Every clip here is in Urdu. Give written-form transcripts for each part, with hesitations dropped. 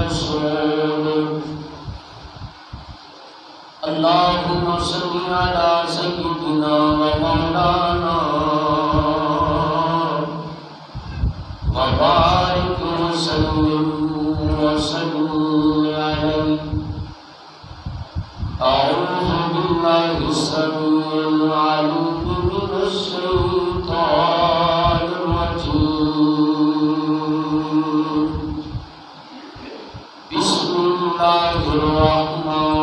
ورسوله اللهم صل على سيدنا ومولانا وبارك وسلم عليه. أعوذ بالله السميع العليم من الشيطان الرجيم. بسم الله الرحمن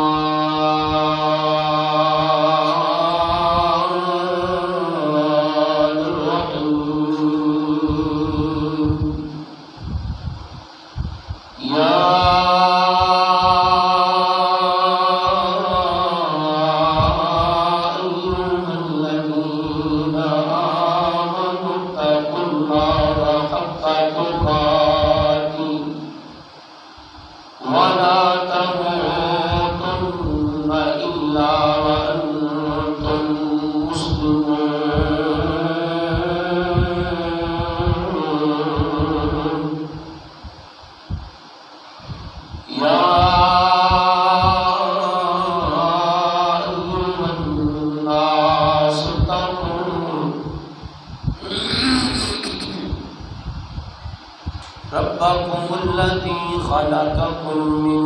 ربكم الذي خلقكم من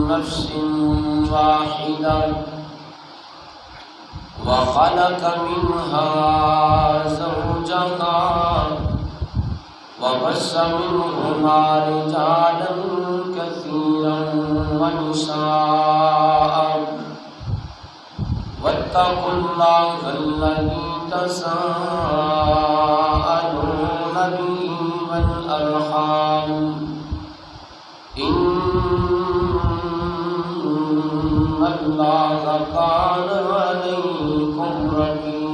نفس واحدة وخلق منها زوجها وبث منهما رجالا كثيرا ونساء واتقوا الله الذي تساءلون به والأرحام إن الله كان عليكم رقيبا.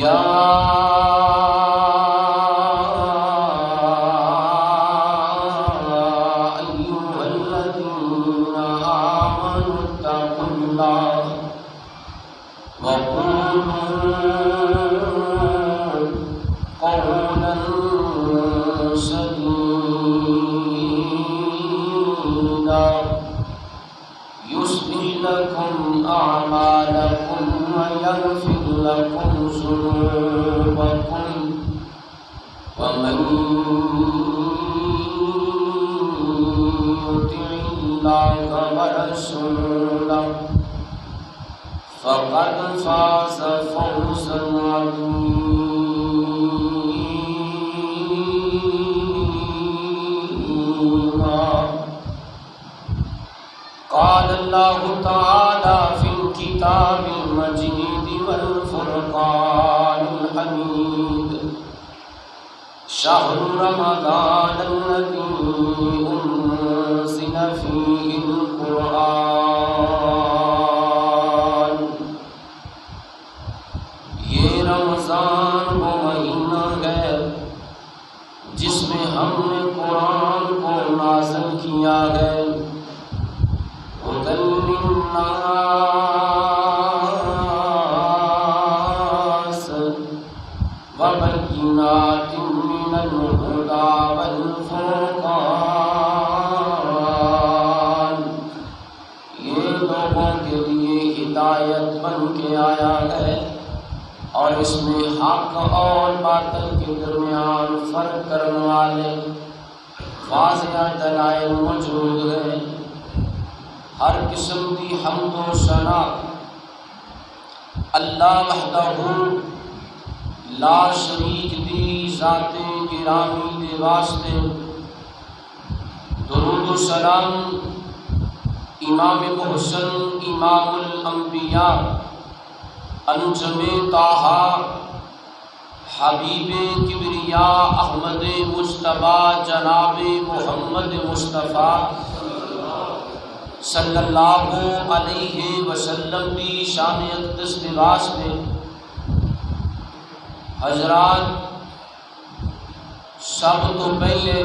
يا أيها الذين آمنوا اتقوا الله وقولوا قولا سديدا يصلح لكم أعمالكم ويغفر لكم ذنوبكم ومن يطع الله ورسوله فقد فاز فوزا عظيما. قال الله تعالى في الكتاب المجيد والفرقان الحميد شهر رمضان الذي أنزل فيه القرآن. یہ رمضان وہ مہینہ ہے جس میں ہم نے قرآن کو نازل کیا ہے. هدى للناس وبينات من الهدى والفرقان. یہ لوگوں کے لیے ہدایت بن کے آیا ہے اور اس میں حق اور باطل کے درمیان فرق کرنے والے واضح دلائل موجود ہیں. ہر قسم کی حمد و ثنا اللہ وحدہ لا شریک دی ذات گرامی دے واسطے. درود و سلام امام محسن امام الانبیاء انجم طٰہٰ حبیب کبریا احمد مصطفیٰ جناب محمد مصطفیٰ صلی اللہ علیہ وسلم کی شان اقدس لباس میں. حضرات سب تو پہلے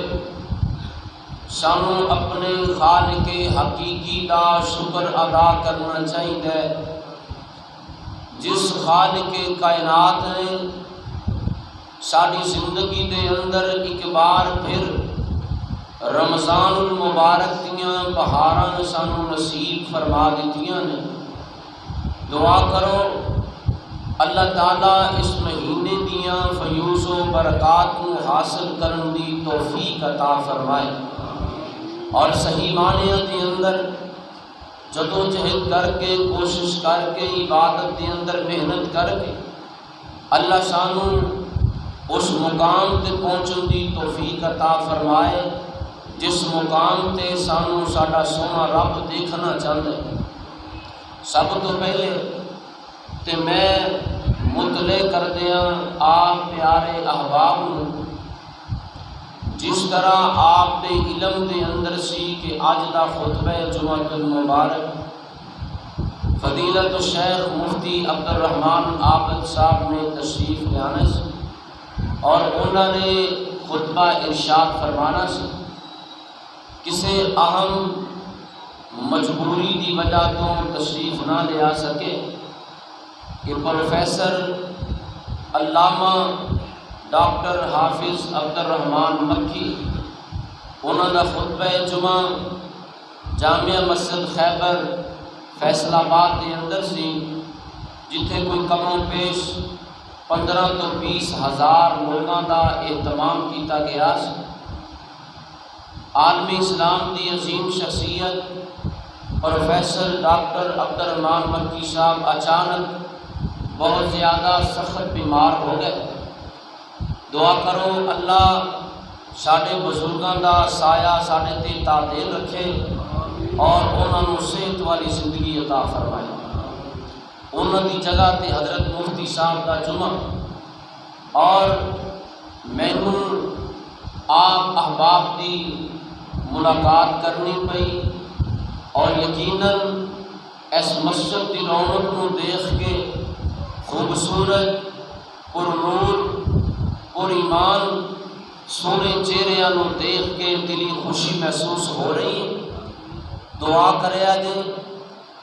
سانوں اپنے خالق حقیقی دا شکر ادا کرنا چاہیے ہے، جس خالق کائنات نے ساری زندگی دے اندر ایک بار پھر رمضان المبارک دیاں بہاراں سانو نصیب فرما دتیاں نے۔ دعا کرو اللہ تعالیٰ اس مہینے دیاں فیوز و برکات کو حاصل کرن دی توفیق عطا فرمائے، اور صحیح معنی دے اندر جدوجہد کر کے، کوشش کر کے، عبادت دے اندر محنت کر کے اللہ سانو اس مقام تے پہنچن دی توفیق عطا فرمائے جس مقام تے سانو ساڈا سونا رب دیکھنا چاہتا ہے۔ سب تو پہلے تے میں مطلع کر دیاں آپ پیارے احباب نو، جس طرح آپ دے علم دے اندر سی کہ اج دا خطبہ جمعۃ المبارک فضیلت الشیخ مفتی عبدالرحمان عابد صاحب نے تشریف لانا سی اور انہوں نے خطبہ ارشاد فرمانا سی۔ کسی اہم مجبوری دی وجہ تو تشریف نہ لے آ سکے کہ پروفیسر علامہ ڈاکٹر حافظ عبدالرحمان مکی انہوں نے خطبہ جمعہ جامعہ مسجد خیبر فیصل آباد کے اندر سی، جتھے کوئی کم و پیش 15 تو 20 ہزار لوگوں کا اہتمام کیتا گیا سی۔ عالم اسلام دی عظیم شخصیت پروفیسر ڈاکٹر عبدالرحمان مکی صاحب اچانک بہت زیادہ سخت بیمار ہو گئے۔ دعا کرو اللہ ساڈے بزرگاں دا سایہ ساڈے تے تعدیل رکھے اور انہاں نوں صحت والی زندگی عطا فرمائے۔ انہاں دی جگہ تے حضرت مفتی صاحب دا جمعہ، اور مینوں آپ احباب دی ملاقات کرنی پئی، اور یقیناً اس مسجد دی رونق نوں دیکھ کے خوبصورت پر نور پر ایمان سونے چہرے نوں دیکھ کے دلی خوشی محسوس ہو رہی ہے۔ دعا کریا جے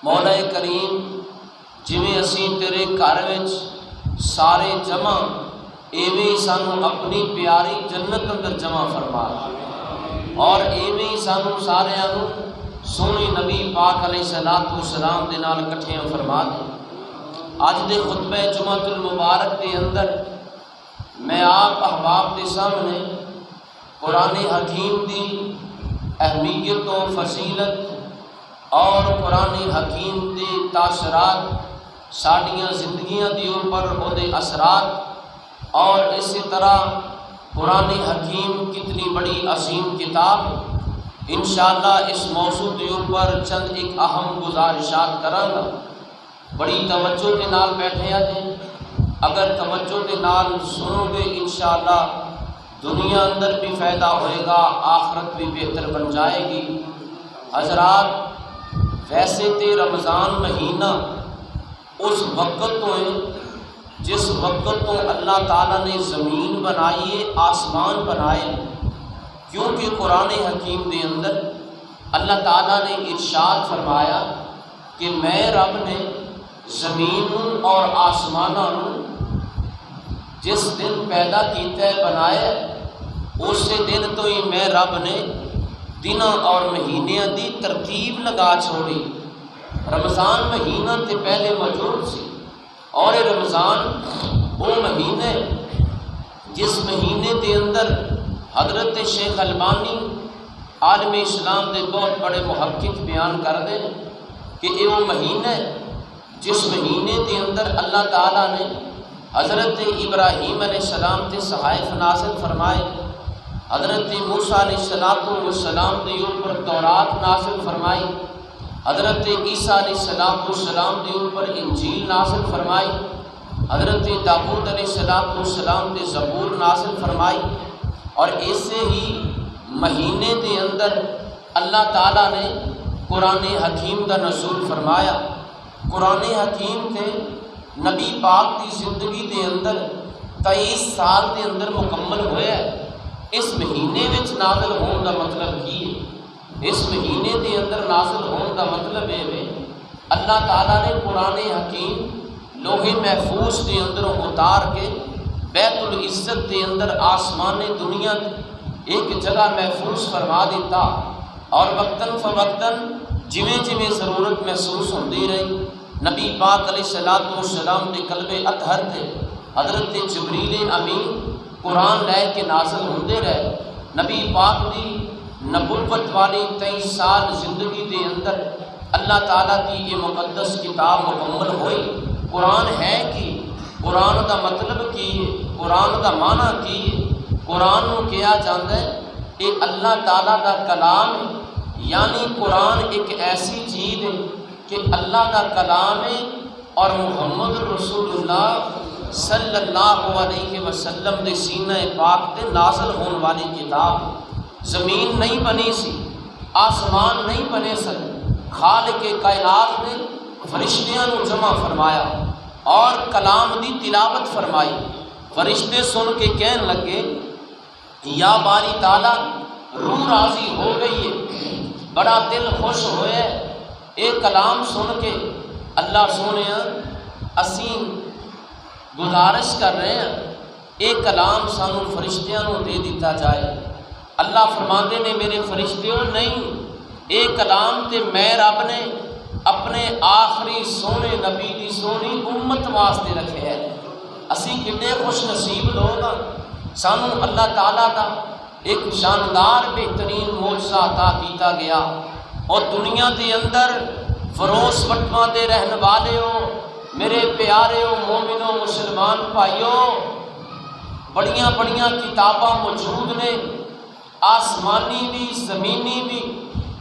مولا کریم جویں اسی تیرے گھر وچ سارے جمع، ایویں سانو اپنی پیاری جنت اندر جمع فرما، اور ایویں سانو سارے نوں سونی نبی پاک علیہ الصلوۃ والسلام دے نال اکٹھیاں فرما دے۔ اج دے خطبہ جمعۃ المبارک دے اندر میں آپ احباب کے سامنے قرآن حکیم دی اہمیت و فضیلت اور قرآن حکیم دے تاثرات ساڈیاں زندگیاں دی اوپر او دے اثرات، اور اسی طرح قرآن حکیم کتنی بڑی عظیم کتاب، انشاءاللہ اس موضوع کے اوپر چند ایک اہم گزارشات کراں گا۔ بڑی توجہ کے نال بیٹھے جے، اگر توجہ کے نال سنو گے انشاءاللہ دنیا اندر بھی فائدہ ہوئے گا، آخرت بھی بہتر بن جائے گی۔ حضرات، ویسے تے رمضان مہینہ اس وقت تو ہے جس وقت تو اللہ تعالیٰ نے زمین بنائی ہے، آسمان بنائے، کیونکہ قرآن حکیم دے اندر اللہ تعالیٰ نے ارشاد فرمایا کہ میں رب نے زمین اور آسمانوں جس دن پیدا کیتا ہے بنایا، اسی دن تو ہی میں رب نے دنوں اور مہینیاں دی ترتیب لگا چھوڑی۔ رمضان مہینہ تے پہلے موجود سی، اور رمضان وہ مہینے جس مہینے دے اندر حضرت شیخ البانی عالم اسلام دے بہت بڑے محقق بیان کرتے ہیں کہ یہ وہ مہینہ جس مہینے دے اندر اللہ تعالیٰ نے حضرت ابراہیم علیہ السلام تے صحائف نازل فرمائے، حضرت موسیٰ علیہ السلام دے اوپر تورات نازل فرمائی، حضرت عیسیٰ علیہ السلام دے اوپر انجیل نازل فرمائی، حضرت داؤد علیہ السلام دے زبور نازل فرمائی، اور ایسے ہی مہینے دے اندر اللہ تعالیٰ نے قرآن حکیم کا نزول فرمایا۔ قرآن حکیم تے نبی پاک دی زندگی دے اندر 23 سال دے اندر مکمل ہویا ہے۔ اس مہینے وچ نازل ہون دا مطلب کی ہے؟ اس مہینے دے اندر نازل ہون دا مطلب ہے اللہ تعالیٰ نے قرآن حکیم لوح محفوظ دے اندر اتار کے بیت العزت دے اندر آسمان دنیا ایک جگہ محفوظ فرما دیتا، اور وقتاً فوقتاً جویں جویں ضرورت محسوس ہوندی رہی، نبی پاک علیہ السلام دے قلب اطہر تے حضرت جبریل امین قرآن لے کے نازل ہوندے رہے۔ نبی پاک دی نبوت والی 23 سال زندگی دے اندر اللہ تعالیٰ کی یہ مقدس کتاب مکمل ہوئی۔ قرآن ہے کی، قرآن دا مطلب کی، قرآن دا معنی کی، قرآن نو کیا جاندا ہے یہ اللہ تعالیٰ دا کلام ہے، یعنی قرآن ایک ایسی چیز ہے کہ اللہ دا کلام ہے اور محمد رسول اللہ صلی اللہ علیہ وسلم دے سینہ پاک تے نازل ہون والی کتاب ہے۔ زمین نہیں بنی سی، آسمان نہیں بنے سن، خالق کائنات نے فرشتیاں نو جمع فرمایا اور کلام دی تلاوت فرمائی۔ فرشتے سن کے کہن لگے یا باری تعالیٰ روح راضی ہو گئی ہے، بڑا دل خوش ہوئے اے کلام سن کے۔ اللہ سونے اسیں گزارش کر رہے ہیں اے کلام سانو فرشتیاں نو دے دیتا جائے۔ اللہ فرماندے نے میرے فرشتیوں نہیں، اے کلام تے میں رب نے اپنے آخری سونے نبی دی سونی امت واسطے رکھے ہے۔ اسی کتنے خوش نصیب لوگ ہاں، سانو اللہ تعالیٰ دا ایک شاندار بہترین معجزہ عطا کیتا گیا، اور دنیا دے اندر فروس وٹواں دے رہن والے ہو، میرے پیارے ہو مومنوں مسلمان بھائیو، بڑیاں بڑیاں کتاباں موجود نے، آسمانی بھی زمینی بھی۔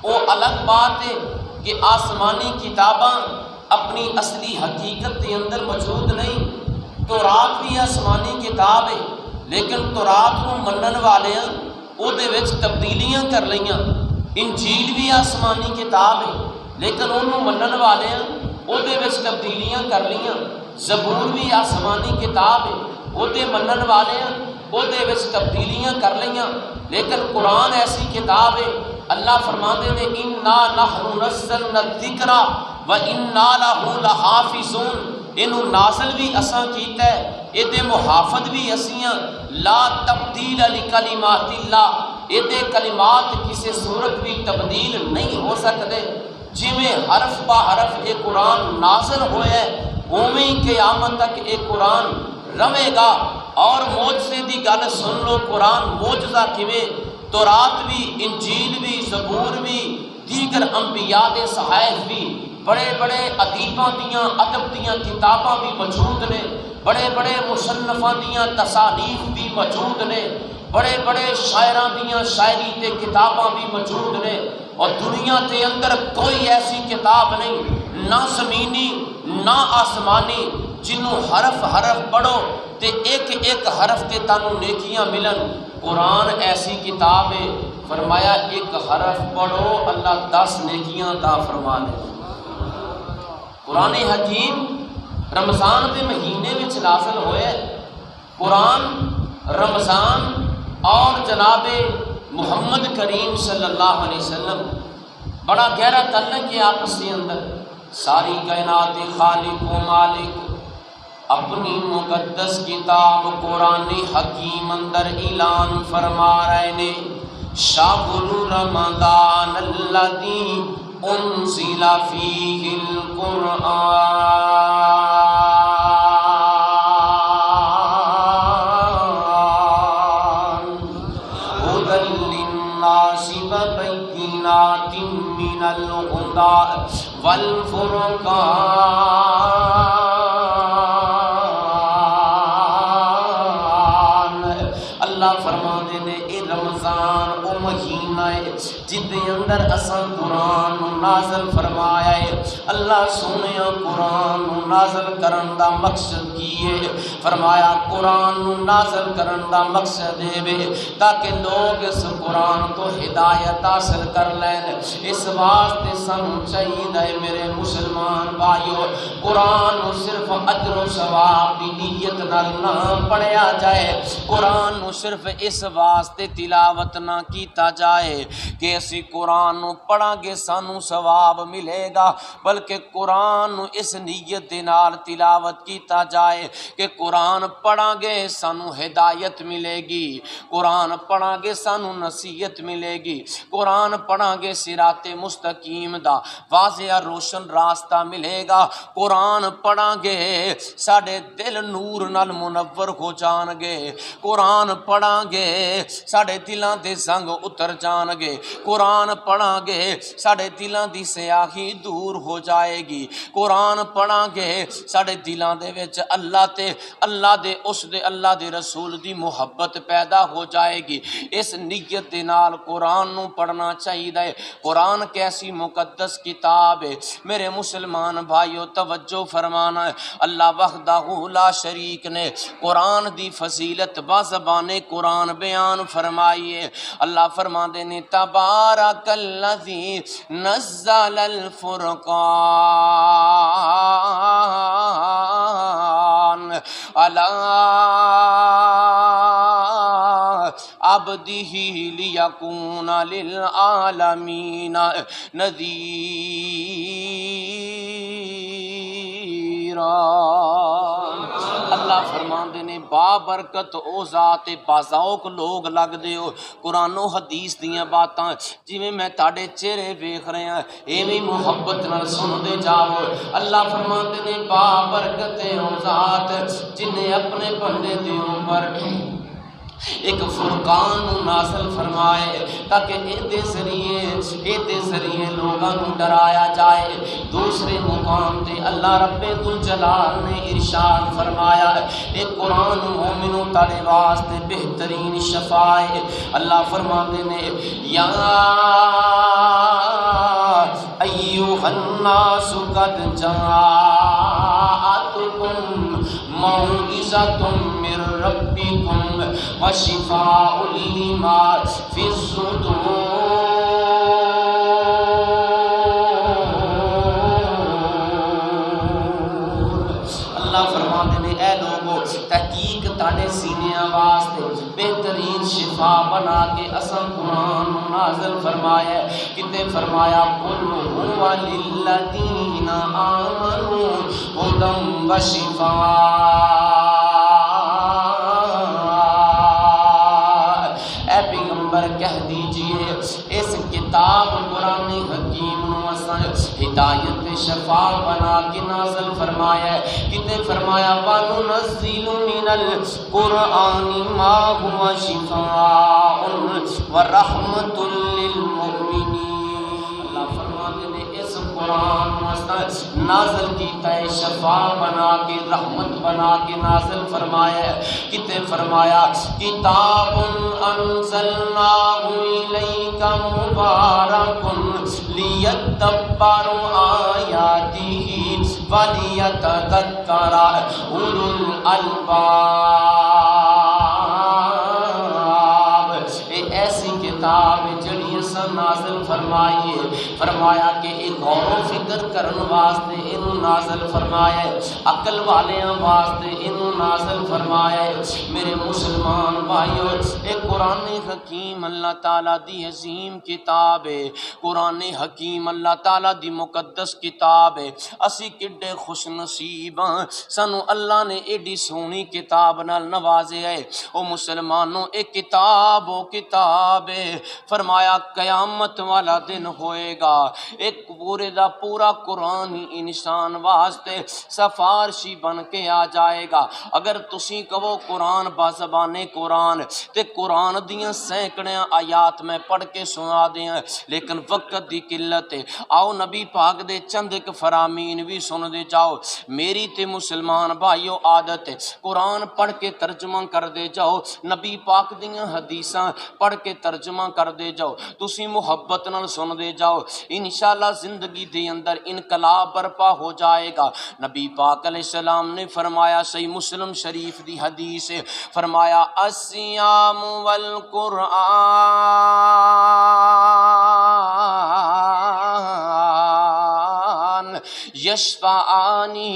وہ الگ بات ہے کہ آسمانی کتاباں اپنی اصلی حقیقت کے اندر موجود نہیں۔ تورات بھی آسمانی کتاب ہے، لیکن تورات کو منن والے وہ تبدیلیاں کر لیاں۔ انجیل بھی آسمانی کتاب ہے، لیکن انہوں منن والے وہ تبدیلیاں کر لیاں۔ زبور بھی آسمانی کتاب ہے، وہ منن والے وہ تبدیلیاں کر لیاں، لیکن قرآن ایسی کتاب ہے اللہ فرماندے نے اِنَّا نَحْنُ نَزَّلْنَا الذِّكْرَ وَإِنَّا لَهُ لَحَافِظُونَ۔ انہوں نازل بھی اساں کیتا ہے، یہ محافظ بھی اسیاں۔ لا تبدیل لکلمات اللہ، یہ کلمات کسی صورت بھی تبدیل نہیں ہو سکتے۔ جویں حرف با حرف یہ قرآن نازل ہوئے ہے، اویں قیامت تک یہ قرآن رہے گا۔ اور معجزے دی گل سن لو، قرآن معجزہ کیویں، تورات بھی، انجیل بھی، زبور بھی، دیگر انبیاء دے صحائف بھی، بڑے بڑے ادیباں دیاں ادب دیاں کتاباں بھی موجود نے، بڑے بڑے مصنفاں دیاں تصانیف بھی موجود نے، بڑے بڑے شاعراں دیاں شاعری تے کتاباں بھی موجود نے۔ اور دنیا کے اندر کوئی ایسی کتاب نہیں، نہ زمینی نہ آسمانی، جنوں حرف حرف پڑھو تے ایک ایک حرف تے تانوں نیکیاں ملن۔ قرآن ایسی کتاب ہے، فرمایا ایک حرف پڑھو اللہ 10 نیکیاں عطا فرما دے۔ قرآن حکیم رمضان کے مہینے میں نازل ہوئے۔ قرآن رمضان اور جناب محمد کریم صلی اللہ علیہ وسلم بڑا گہرا تعلق ہے آپس کے اندر۔ ساری کائنات خالق و مالک اپنی مقدس کتاب قرآن حکیم اندر اعلان فرما رہے نے، شہر رمضان الذی انزل فیہ القرآن ھدی للناس وبینات من الہدی والفرقان۔ اللہ فرما دے نے اے رمضان او مہینہ ہے جدے اندر اساں قرآن نازل فرمایا ہے۔ اللہ سونے قرآن نازل کرن دا مقصد کی ہے؟ فرمایا قرآن نازل کرن دا مقصد ہے تاکہ لوگ اس قرآن تو ہدایت حاصل کر لین۔ اس واسطے سانوں چاہیے میرے مسلمان بھائیو، قرآن صرف اجر و ثواب دی نیت نال نہ پڑھیا جائے، قرآن صرف صرف اس واسطے تلاوت نہ کیتا جائے کہ اسی قرآن نو پڑھاں گے سانو ثواب ملے گا، بلکہ قرآن نو اس نیت دے نال تلاوت کیتا جائے کہ قرآن پڑھاں گے سانو ہدایت ملے گی، قرآن پڑھاں گے سانو نصیحت ملے گی، قرآن پڑھاں گے صراط مستقیم دا واضح روشن راستہ ملے گا، قرآن پڑھاں گے ساڈے دل نور نال منور ہو جان گے، قرآن پڑھاں گے ساڈے دلاں دے زنگ اتر جان گے، قرآن پڑھاں گے ساڈے دلاں دی سیاہی دور ہو جائے گی، قرآن پڑھاں گے ساڈے دلاں دے وچ اللہ تے اللہ دے اس دے اللہ دے رسول دی محبت پیدا ہو جائے گی۔ اس نیت دے نال قرآن نو پڑھنا چاہیے۔ قرآن کیسی مقدس کتاب ہے میرے مسلمان بھائیو، توجہ فرمانا ہے۔ اللہ وحدہ لا شریک نے قرآن دی فضیلت بازبان قرآن بیان فرمائی ہے۔ اللہ فرماندے نے تبارک الذی نزل الفرقان علی عبدہ لیکون للعالمین نذیرا۔ اللہ فرماندے نے بابرکت او ذات بازوق لوگ لگ دے ہو قرآن و حدیث دیاں باتاں جویں میں تاڑے چہرے ویکھ رہے ہیں ایویں محبت نال سن دے جاؤ۔ اللہ فرماندے نے بابرکت او ذات جن نے اپنے بندے دے اوپر ایک فرقان نازل فرمائے تاکہ اے ذریعے لوگاں نو ڈرایا جائے۔ دوسرے مقام تے اللہ رب الجلال نے ارشاد فرمایا اے قرآن مومنوں تاڑے واسطے بہترین شفاء ہے۔ اللہ فرماندے نے یا ایھا الناس قد جاءتکم موعظۃ من ربکم وشفاء لما فی الصدور۔ اللہ فرماتے ہیں اے لوگو تحقیق تاڑے سینیاں واسطے بہترین شفا بنا کے اساں قرآن نازل فرمایا ہے۔ کتے فرمایا قل هو للذین آمنوا ھدی وشفاء۔ اے پیغمبر کہہ دیجئے اس کتاب قرآن حکیم نو اساں ہدایت شفا بنا کے نازل فرمایا ہے۔ کتے فرمایا وَنُنَزِّلُ مِنَ الْقُرْآنِ مَا هُوَ شِفَاءٌ وَرَحْمَةٌ لِّلْمُؤْمِنِينَ۔ اللہ فرماتے ہیں اس قرآن نازل کیتا ہے شفا بنا کے رحمت بنا کے نازل فرمایا ہے۔ کتے فرمایا کتاب انزلناہ الیک مبارک لیدبروا آیاتہ ولیتذکر اولو الالباب۔ ایسی کتاب جڑی اساں نازل فرمائیے فرمایا کہ ایک غور و فکر کرن واسطے انہوں نازل فرمایا ہے، عقل والیاں واسطے انہوں نازل فرمایا ہے۔ میرے مسلمان بھائیو ایک قرآن حکیم اللہ تعالیٰ دی عظیم کتاب ہے، قرآن حکیم اللہ تعالیٰ دی مقدس کتاب ہے۔ اسی کڈے خوش نصیب ہاں سانو اللہ نے ایڈی سونی کتاب نال نوازے ہے۔ او مسلمانوں ایک کتاب ہے، فرمایا قیامت والا دن ہوئے گا ایک پورے دا پورا قرآن ہی انسان واسطے سفارشی بن کے آ جائے گا۔ اگر تسی کہو قرآن بازبان قرآن تے قرآن دیاں سینکڑیاں آیات میں پڑھ کے سنا دیاں لیکن وقت دی قلت ہے۔ آؤ نبی پاک دے چند ایک فرامین بھی سن دے جاؤ۔ میری تے مسلمان بھائیو عادت ہے قرآن پڑھ کے ترجمہ کر دے جاؤ، نبی پاک دیاں حدیثاں پڑھ کے ترجمہ کر دے جاؤ، تسی محبت نال سن دے جاؤ، انشاءاللہ زندگی دے اندر انقلاب برپا ہو جائے گا۔ نبی پاک علیہ السلام نے فرمایا صحیح مسلم شریف دی حدیث ہے، فرمایا الصیام والقرآن یشفعانی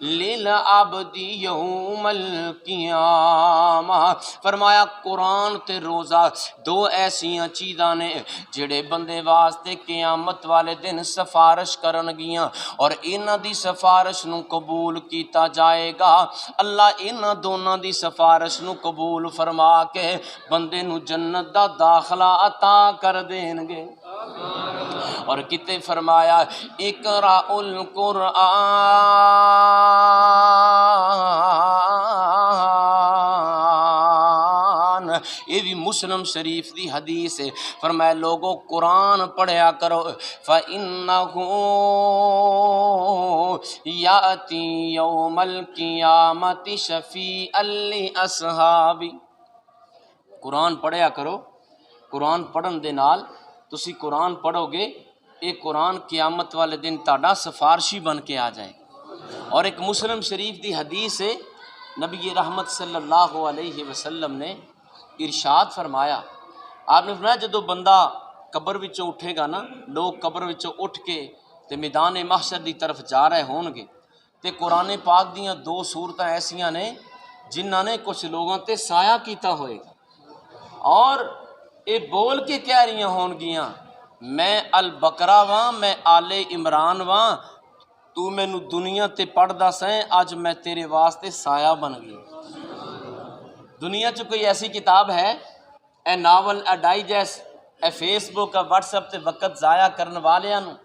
للعبد یوم القیامہ۔ فرمایا قرآن تے روزہ دو ایسیاں چیزاں نے جڑے بندے واسطے قیامت والے دن سفارش کرن گیاں، اور انہاں دی سفارش نو قبول کیتا جائے گا۔ اللہ انہاں دونوں دی سفارش نو قبول فرما کے بندے نو جنت دا داخلہ عطا کر دین گے۔ اور کتے فرمایا اقرأ القرآن، یہ بھی مسلم شریف دی حدیث ہے۔ فرمایا لوگوں قرآن پڑھیا کرو، فَإِنَّهُ يَأْتِي يَوْمَ الْقِيَامَةِ شَفِيعًا لِأَصْحَابِهِ۔ قرآن پڑھیا کرو، قرآن پڑھن دے نال تسی قرآن پڑھو گے، یہ قرآن قیامت والے دن تہاڈا سفارشی بن کے آ جائے گا۔ اور ایک مسلم شریف دی حدیث ہے، نبی رحمت صلی اللہ علیہ وسلم نے ارشاد فرمایا، آپ نے فرمایا جدو بندہ قبر وچوں اٹھے گا نا، لوگ قبر وچوں اٹھ کے تے میدان محشر دی طرف جا رہے ہون گے، تے قرآن پاک دیاں دو صورتاں ایسیاں نے جنہاں نے کچھ لوگوں تے سایہ کیتا ہوئے گا، اور اے بول کے کہہ رہی ہون گیاں میں البقرہ واں، میں آل عمران واں، تو مینوں دنیا تے پڑھدا سیں، اج میں تیرے واسطے سایہ بن گئی۔ دنیا چ کوئی ایسی کتاب ہے، اے ناول، اے ڈائجسٹ، اے فیس بک، اے واٹس ایپ تے وقت ضائع کرن والیاں نوں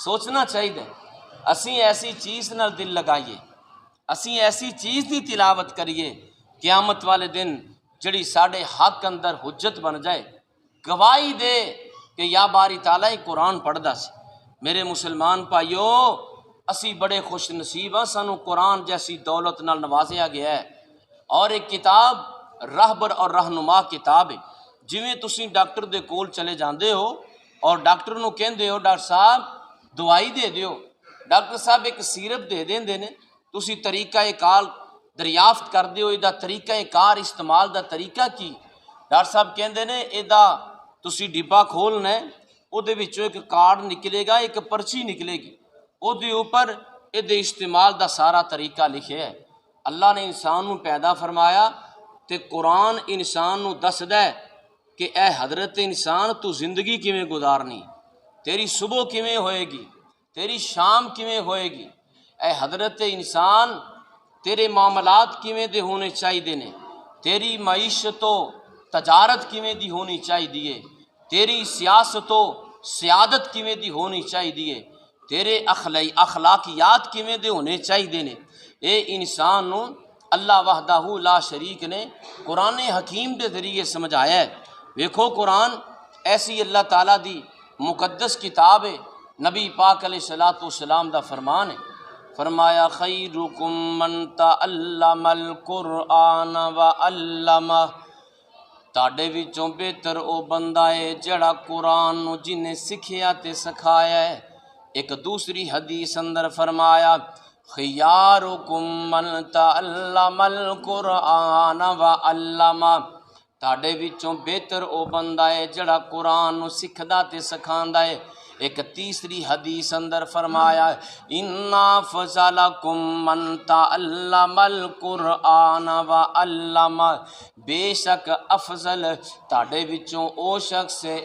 سوچنا چاہیے، اسی ایسی چیز نال دل لگائیے، اسی ایسی چیز دی تلاوت کریے قیامت والے دن جڑی ساڈے حق اندر حجت بن جائے، گواہی دے کہ یا باری تعالیٰ قرآن پڑھدا سی۔ میرے مسلمان بھائیو، اسی بڑے خوش نصیب ہاں، سانو قرآن جیسی دولت نال نوازیا گیا ہے، اور ایک کتاب راہبر اور رہنما کتاب ہے۔ جویں تسی ڈاکٹر دے کول چلے جاندے ہو اور ڈاکٹر نو کہندے ہو ڈاکٹر صاحب دوائی دے دیو، ڈاکٹر صاحب ایک سیرپ دے دیندے نے، تسی طریقہ کار دریافت کر دیو، ایدہ طریقہ کار استعمال دا طریقہ کی؟ ڈاکٹر صاحب کہندے نے ایدہ تسی ڈبا کھولنا ہے، او دے وچوں ایک کارڈ نکلے گا، ایک پرچی نکلے گی، او دے اوپر ایدے استعمال دا سارا طریقہ لکھے ہے۔ اللہ نے انسان نو پیدا فرمایا تے قرآن انسان نو دسدا ہے کہ اے حضرت انسان تو زندگی کیویں گزارنی، تیری صبح کیویں ہوئے گی، تیری شام کیویں ہوئے گی، اے حضرت انسان تیرے معاملات کیویں دے ہونے چاہیے نے، تیری معیشت و تجارت کیویں دی ہونی چاہیے، تیری سیاست و سیادت کیویں دی ہونی چاہیے، تیرے اخلاقیات کیویں دے ہونے چاہیے نے۔ اے انسان نو اللہ وحدہ لا شریک نے قرآن حکیم دے ذریعے سمجھایا ہے۔ ویکھو قرآن ایسی اللہ تعالیٰ دی مقدس کتاب ہے، نبی پاک علیہ الصلوۃ والسلام دا فرمان ہے، فرمایا خیرکم من تعلم القرآن وعلمہ، تاڈے وچوں بہتر او بندہ ہے جڑا قرآن نو جنہیں سکھیا تے سکھایا ہے۔ ایک دوسری حدیث اندر فرمایا خیارکم من تعلم القرآن وعلمہ، تاڈے وچوں بہتر او بندہ ہے جڑا قرآن نو سکھدا تے سکھاندا ہے۔ ایک تیسری حدیث اندر فرمایا اِنَّا فَضَلَكُمْ مَنْ تَعَلَّمَ الْقُرْآنَ وَعَلَّمَ، بے شک افضل تاڑے وچوں او شخص ہے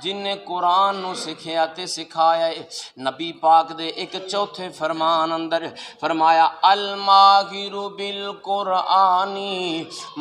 جن نے قرآن نو سکھیا تے سکھایا ہے۔ نبی پاک دے ایک چوتھے فرمان اندر فرمایا الماہر بالقرآن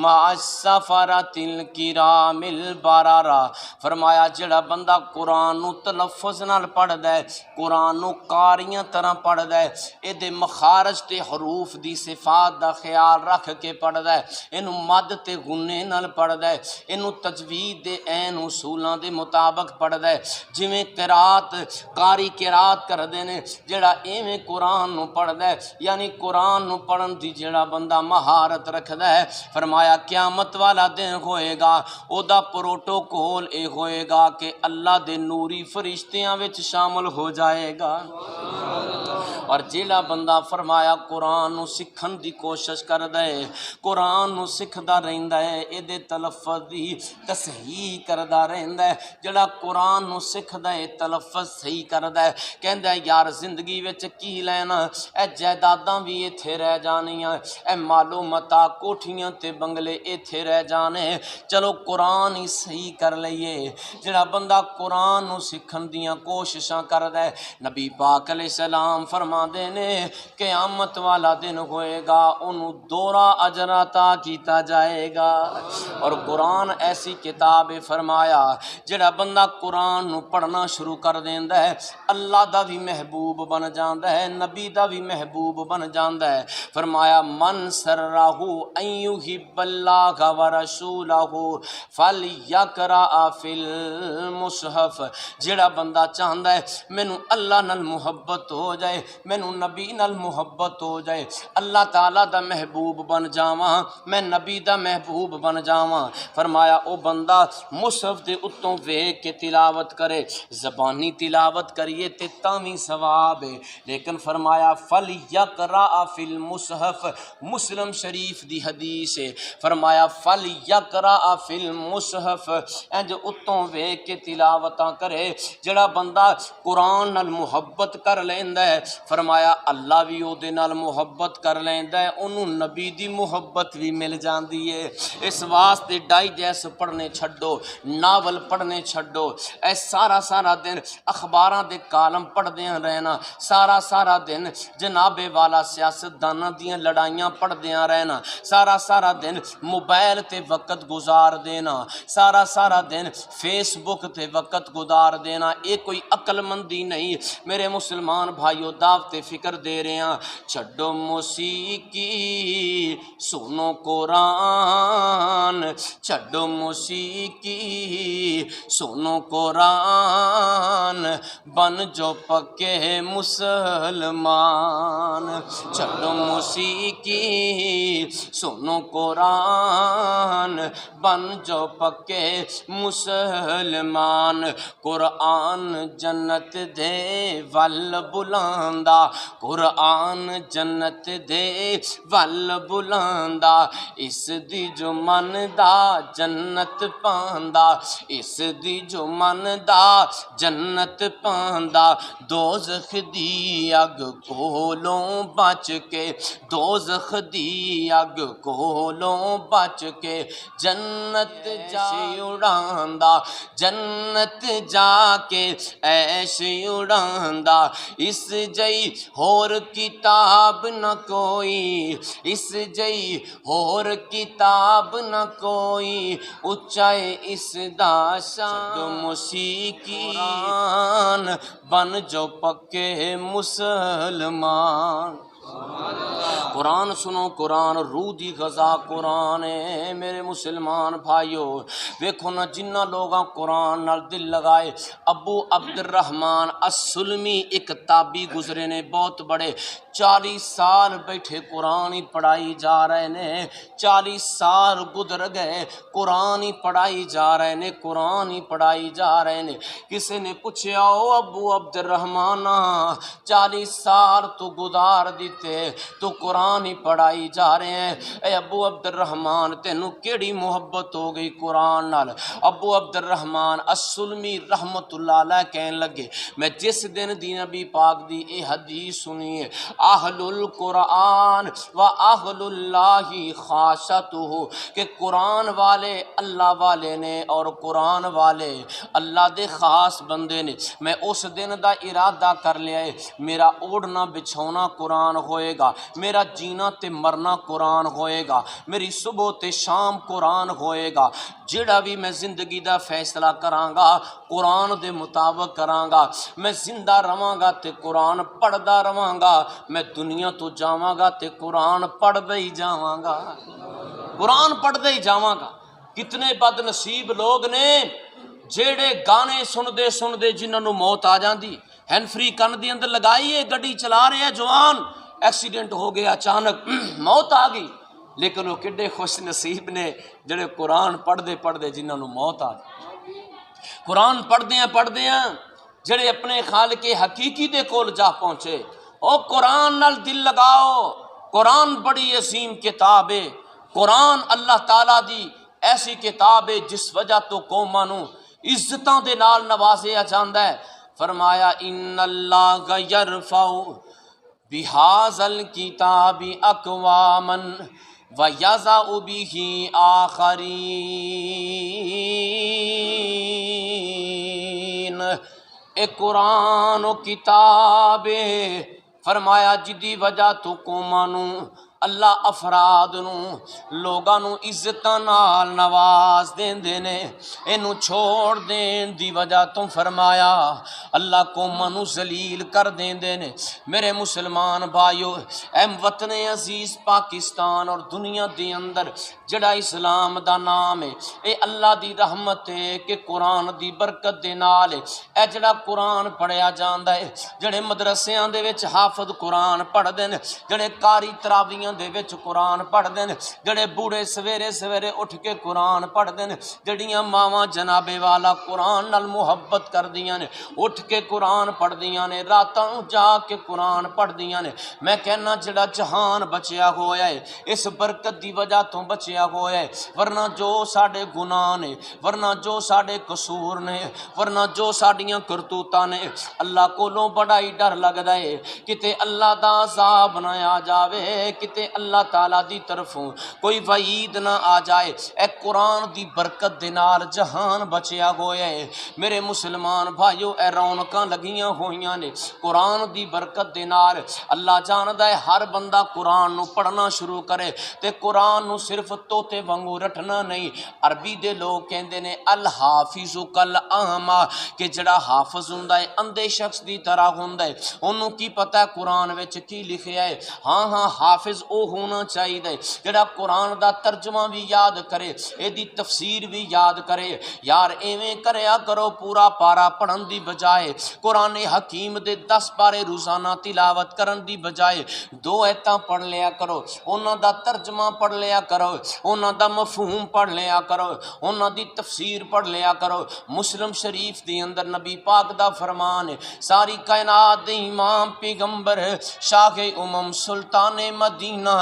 مع السفرۃ الکرام البررہ، فرمایا جڑا بندہ قرآن نو تلفظ نال پڑھدا ہے، قرآن نو قاریاں طرح پڑھدا ہے، اے دے مخارج تے حروف دی صفات دا خیال رکھ کے پڑھدا ہے، اینو مد تے غنّے نال پڑھدا ہے، اینو تجوید دے عین اصولاں دے مطابق پڑھدا ہے، جویں قرات قاری قرات کردے نے جڑا ایویں قرآن نو پڑھدا ہے، یعنی قرآن نو پڑھن دی جڑا بندہ مہارت رکھدا ہے، فرمایا قیامت والا دن ہوئے گا او دا پروٹوکول اے ہوئے گا کہ اللہ دے نوری فرشتیاں وچ شامل ہو جائے گا۔ اور جیڑا بندہ فرمایا قرآن نو سکھن دی کوشش کر دے، قرآن نو سکھدا رہندا ہے، اے دے تلفظ دی تصحیح کردا رہندا ہے، جڑا قرآن نو سکھدا ہے تلفظ صحیح کردا ہے، کہندا ہے یار زندگی وچ کی لینا، اے جائیداداں بھی ایتھے رہ جانیاں، اے مالو متا کوٹھیاں تے بنگلے ایتھے رہ جانے، چلو قرآن ہی صحیح کر لئیے۔ جڑا بندہ قرآن نو سکھن دیاں کوششاں کردا ہے، نبی پاک علیہ السلام فرما دے نے قیامت والا دن ہوئے گا انہوں دورہ اجر عطا کیتا جائے گا۔ اور قرآن ایسی کتاب فرمایا جڑا بندہ قرآن نو پڑھنا شروع کر دیندا ہے اللہ دا بھی محبوب بن جاندا ہے، نبی دا بھی محبوب بن جاندا ہے۔ فرمایا من سرہ ان یحب اللہ ورسولہ فلیقرأ فی المصحف، جڑا بندہ چاہندا ہے مینوں اللہ نال محبت ہو جائے، مینوں نبی نال محبت ہو جائے، اللہ تعالیٰ دا محبوب بن جاواں، میں نبی دا محبوب بن جاواں، فرمایا او بندہ مصحف دے اتوں ویکھ کے تلاوت کرے، زبانی تلاوت کریے تے تاویں ثواب ہے، لیکن فرمایا فلیقرأ فی المصحف، مسلم شریف دی حدیث ہے، فرمایا فلیقرأ فی المصحف، انج اتوں ویکھ کے تلاوتاں کرے، جڑا بندہ قرآن نال محبت کر لیندا ہے فرمایا اللہ بھی او دے نال محبت کر لیندا ہے، انہوں نبی دی محبت بھی مل جاندی ہے۔ اس واسطے ڈائجسٹ پڑھنے چھڈو، ناول پڑھنے چھڈو، اے سارا دن اخباراں دے کالم پڑھدیاں رہنا، سارا دن جناب والا سیاستداناں دیاں لڑائیاں پڑھدیاں رہنا، سارا دن موبائل تے وقت گزار دینا، سارا دن فیس بک تے وقت گزار دینا، یہ کوئی عقل مندی نہیں۔ میرے مسلمان بھائیو دعوت فکر دے رہے ہیں، چھڈو موسیقی سنو قرآن، چھڈو موسیقی سنو قرآن، بن جو پکے مسلمان، چھڈو موسیقی سنو قرآن، بن جو پکے مسلمان، قرآن جنت دے ول بلاندا، قرآن جنت دے ول بلاندا، اس دی جو من دا جنت پاندا، اس دی جو من دا جنت پاندا، دوزخ دی اگ کولوں بچ کے، دوزخ دی اگ کولوں بچ کے، جنت جا اڑاندا، جنت جا کے ایش اڑاندا، اس جئی ہور کتاب نہ کوئی، اس جئی ہور کتاب نہ کوئی، اچائے اس دا شان، موسیقی قرآن بن جو پکے مسلمان۔ قرآن سنو، قرآن روح دی غذا قرآن ہے۔ میرے مسلمان بھائیو ویکھو نا جنہ لوگاں قرآن نال دل لگائے، ابو عبد الرحمن السلمی ایک تابعی گزرے نے بہت بڑے، 40 سال بیٹھے قرآن ہی پڑھائی جا رہے نے، 40 سال گزر گئے قرآن ہی پڑھائی جا رہے نے، قرآن ہی پڑھائی جا رہے نے۔ کسی نے پوچھا او ابو عبد الرحمن 40 سال تو گزار دیتے تو قرآن ہی پڑھائی جا رہے ہیں، اے ابو عبد الرحمن تینوں کیڑی محبت ہو گئی قرآن نال؟ ابو عبد الرحمن السلمی رحمت اللہ علیہ کہنے لگے میں جس دن دی نبی پاک دی اے حدیث سنی ہے، اہل القرآن و اہل اللہ خاصتہ، کہ قرآن والے اللہ والے نے اور قرآن والے اللہ دے خاص بندے نے، میں اس دن دا ارادہ کر لیا ہے میرا اوڑھنا بچھونا قرآن ہوئے گا، میرا جینا تے مرنا قرآن ہوئے گا، میری صبح تے شام قرآن ہوئے گا، جڑا بھی میں زندگی دا فیصلہ کراں گا قرآن دے مطابق کراں گا، میں زندہ رواں گا تے قرآن پڑھدا رواں گا، میں دنیا تو جاواں گا تے قرآن پڑھدا ہی جاواں گا، قرآن پڑھدا ہی جاواں گا۔ کتنے بد نصیب لوگ نے جیڑے گانے سن دے جنہاں نوں موت آ جاندی، ہینڈ فری کن دے اندر لگائیے گڈی چلا رہے ہیں جوان، ایکسیڈنٹ ہو گیا اچانک موت آ گئی، لیکن وہ کڈے خوش نصیب نے جڑے قرآن پڑھدے جنہاں نوں موت آ جائے، قرآن پڑھدے ہیں جڑے اپنے خالق حقیقی دے کول جا پہنچے، او قرآن نال دل لگاؤ، قرآن بڑی عظیم کتاب ہے، قرآن اللہ تعالیٰ دی ایسی کتاب ہے جس وجہ تو قوماں نوں عزتاں دے نال نوازیا جاندا ہے۔ فرمایا ان اللہ یرفع بہذا الکتاب اقواما ویضع بہ آخرین۔ اے قرآن و کتاب ہے، فرمایا جدی وجہ تو قوماں نوں اللہ افراد نوں لوگاں نوں عزتاں نال نواز دیندے نے، اینو چھوڑ دین دی وجہ تو فرمایا اللہ قوماں نوں ذلیل کر دیندے نے۔ میرے مسلمان بھائیو، اے وطن عزیز پاکستان اور دنیا دے اندر جڑا اسلام دا نام ہے، اے اللہ دی رحمت ہے کہ قرآن دی برکت دے نال اے جڑا قرآن پڑھیا جاندا ہے، جڑے مدرسیاں دے وچ حافظ قرآن پڑھ دے نے، جڑے قاری تراویاں دے وچ قرآن پڑھ دے نے، جڑے بوڑھے سویرے سویرے اٹھ کے قرآن پڑھ دے نے، جڑیاں ماواں جناب والا قرآن نال محبت کر دیاں نے، اٹھ کے قرآن پڑھ دیاں نے، راتاں جا کے قرآن پڑھ دیاں نے، میں کہنا جڑا جہان بچیا ہویا ہے اس برکت دی وجہ تو بچیا ہویا ہے، ورنہ جو ساڈے گناہ نے، ورنہ جو ساڈے قصور نے، ورنہ جو ساڈیاں کرتوتاں نے، اللہ کولوں بڑا ہی ڈر لگدا ہے کتے اللہ دا عذاب نہ آ جاوے، کتے اللہ تعالیٰ دی طرفوں کوئی وعید نہ آ جائے۔ اے قرآن دی برکت دے نال جہان بچیا ہویا ہے۔ میرے مسلمان بھائیو، اے رونقاں لگیاں ہوئیاں نے قرآن دی برکت دے نال۔ اللہ جاندا ہے ہر بندہ قرآن نو پڑھنا شروع کرے تے قرآن نو صرف توتے وانگو رٹنا نہیں۔ عربی دے لوگ کہندے نے الحافظ کالأعمى کہ جڑا حافظ ہوندا ہے اندھے شخص دی طرح ہوندا ہے، انہوں کی پتہ ہے قرآن وچ کی لکھیا ہے۔ ہاں حافظ او ہونا چاہیے جڑا قرآن دا ترجمہ بھی یاد کرے، اے دی تفسیر بھی یاد کرے۔ یار ایویں کریا کرو، پورا پارا پڑھن دی بجائے قرآن حکیم دے 10 پارے روزانہ تلاوت کرن دی بجائے 2 ایتاں پڑھ لیا کرو، انہاں دا ترجمہ پڑھ لیا کرو، انہاں دا مفہوم پڑھ لیا کرو، انہاں دی تفسیر پڑھ لیا کرو۔ مسلم شریف دے اندر نبی پاک دا فرمان ہے، ساری کائنات دے امام پیغمبر شاہ امم سلطان مدینہ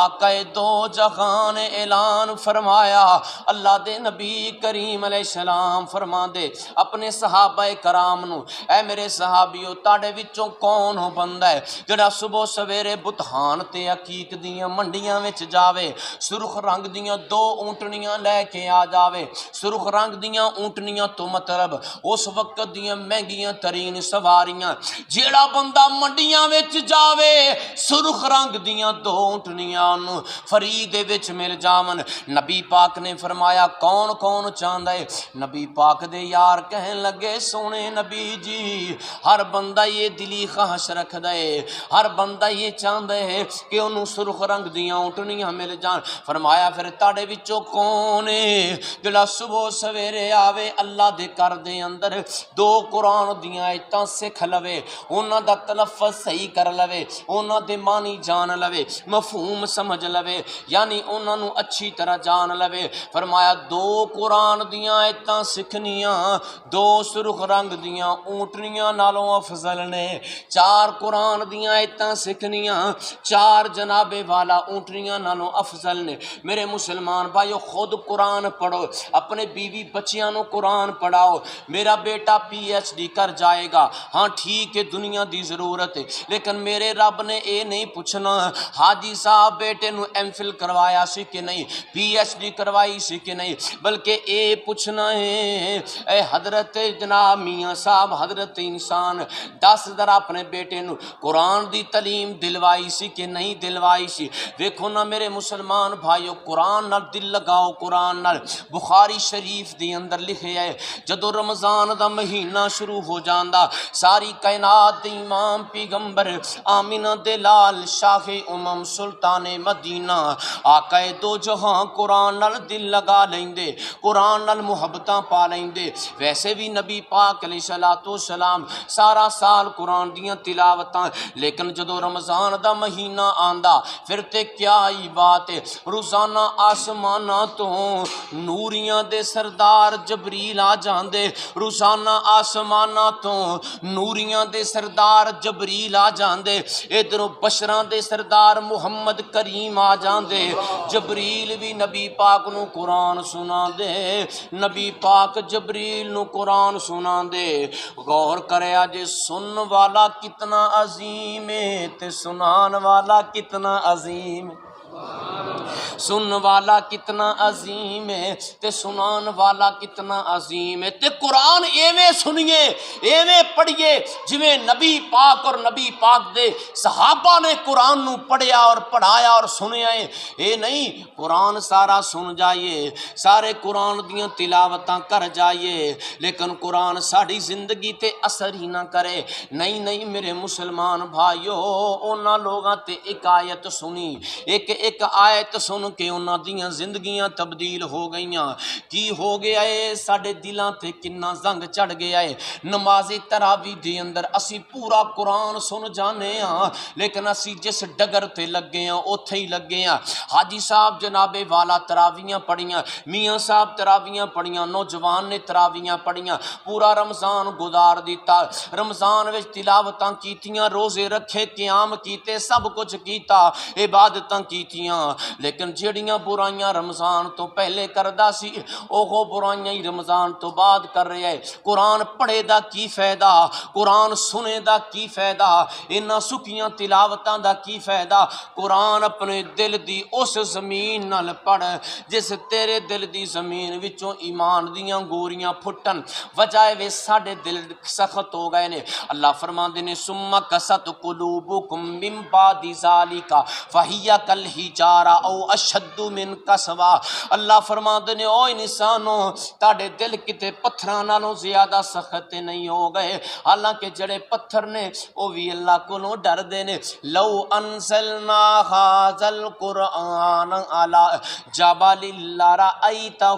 آقا دو جہان اعلان فرمایا، اللہ دے نبی کریم علیہ السلام فرما دے اپنے صحابہ کرام نو، اے میرے صحابیو تاڑے وچوں کون ہو بندہ ہے جڑا صبح سویرے بتہان تے عقیق دیاں منڈیاں وچ جاوے، سرخ رنگ دیاں 2 اونٹنیاں لے کے آ جاوے۔ سرخ رنگ دیاں اونٹنیاں تو مطلب اس وقت دیاں مہنگیاں ترین سواریاں، جیڑا بندہ منڈیاں وچ جاوے سرخ رنگ دیاں 2 اونٹنیاں نو فری دے وچ مل جاون۔ نبی پاک نے فرمایا کون کون چاہندا ہے؟ نبی پاک دے یار کہن لگے سونے نبی جی ہر بندہ یہ دلی خواہش رکھدا ہے، ہر بندہ یہ چاہندا ہے کہ انہوں سرخ رنگ دیاں اونٹنیاں مل جان۔ فرمایا پھر تاڑے وچوں کون ہے جڑا صبح سویرے آوے اللہ دے کر دے اندر 2 قرآن دیاں ایتاں سکھ لوے، انہاں دا تلفظ صحیح کر لوے، انہاں دے معنی جان لوے، مفہوم سمجھ لوے، یعنی انہاں نو اچھی طرح جان لوے۔ فرمایا 2 قرآن دیاں ایتاں سکھنیاں 2 سرخ رنگ دیاں اونٹنیاں نالوں افضل نے، 4 قرآن دیاں ایتاں سکھنیاں 4 جناب والا اونٹنیاں نالوں افضل نے۔ میرے مسلمان بھائیو خود قرآن پڑھو، اپنے بیوی بچیاں نو قرآن پڑھاؤ۔ میرا بیٹا PhD کر جائے گا، ہاں ٹھیک ہے دنیا دی ضرورت ہے، لیکن میرے رب نے اے نہیں پوچھنا حاجی صاحب بیٹے نو MPhil کروایا سی کہ نہیں، PhD کروائی سی کہ نہیں، بلکہ اے پوچھنا ہے اے حضرت جناب میاں صاحب حضرت انسان دس ذرا اپنے بیٹے نو قرآن دی تعلیم دلوائی سی کہ نہیں دلوائی سی۔ دیکھو نا میرے مسلمان بھائیو قرآن نال دل لگاؤ، قرآن نال۔ بخاری شریف دی اندر لکھے ہے جدو رمضان دا مہینہ شروع ہو جاندا ساری کائنات دے امام پیغمبر آمینہ دے لال شاہ امم سلطان مدینہ آقا دو جہاں قرآن نال دل لگا لیندے، قرآن نال محبتاں پا لیندے۔ ویسے بھی نبی پاک علیہ السلام سارا سال قرآن دیاں تلاوتاں، لیکن جدو رمضان دا مہینہ آندا پھر تے کیا ہی بات ہے، روزانہ روزانہ آسماناں تو نوریاں دے سردار جبریل آ جاندے، روزانہ آسماناں تو نوریاں دے سردار جبریل آ جاندے، ادھروں بشراں دے سردار محمد کریم آ جاندے۔ جبریل بھی نبی پاک نو قرآن سنا دے، نبی پاک جبریل نو قرآن سنا دے۔ غور کریا جے سن والا کتنا عظیم ہے تے سنان والا کتنا عظیم ہے، سن والا کتنا عظیم ہے تے سنان والا کتنا عظیم ہے۔ تے قرآن ایویں سنیے ایویں پڑھیے جویں نبی پاک اور نبی پاک دے صحابہ نے قرآن نو پڑھیا اور پڑھایا اور سنیا ہے۔ اے نہیں قرآن سارا سن جائیے، سارے قرآن دیاں تلاوتاں کر جائیے، لیکن قرآن ساڑی زندگی تے اثر ہی نہ کرے۔ نہیں نہیں میرے مسلمان بھائیو، انہاں لوگاں تے ایک آیت سنی، ایک آیت سن کے انہاں دیاں زندگیاں تبدیل ہو گئیاں۔ کی ہو گیا ہے؟ ساڑے دلاں تے کنا زنگ چڑھ گیا ہے۔ نماز تراویح دے اندر اسی پورا قرآن سن جانے ہاں، لیکن اسی جس ڈگر تے لگے ہاں اوتھے ہی لگے ہاں۔ حاجی صاحب جناب والا تراویحاں پڑھیاں، میاں صاحب تراویحاں پڑھیاں، نوجوان نے تراویحاں پڑھیاں، پورا رمضان گزار دیتا، رمضان وچ تلاوتاں کیتیاں، روزے رکھے، قیام کیتے، سب کچھ کیتا، عبادتاں کیتیاں، لیکن جڑیاں برائیاں رمضان تو پہلے کردا سی اوہ برائیاں ہی رمضان تو بعد کر رہا ہے۔ قرآن پڑھے دا کی فائدہ، قرآن سنے دا کی فائدہ، انہاں سکیاں تلاوتاں دا کی فائدہ۔ قرآن اپنے دل دی اس زمین نال پڑھ جس تیرے دل دی زمین وچوں ایمان دیاں گوریاں پھٹن، وجہ وے ساڈے دل سخت ہو گئے نے۔ اللہ فرماندے نے ثم قست قلوبکم من بعد ذالک فہی کالحجارہ او اشد من قسوہ۔ اللہ فرماندے نے او انسانو تاڑے دل کتے پتھراں نالوں زیادہ سخت نہیں ہو گئے، حالانکہ جڑے پتھر نے او بھی اللہ کولوں ڈر دے نے۔ لو انزلنا ھذا القرآن علی جبل لرأیتہ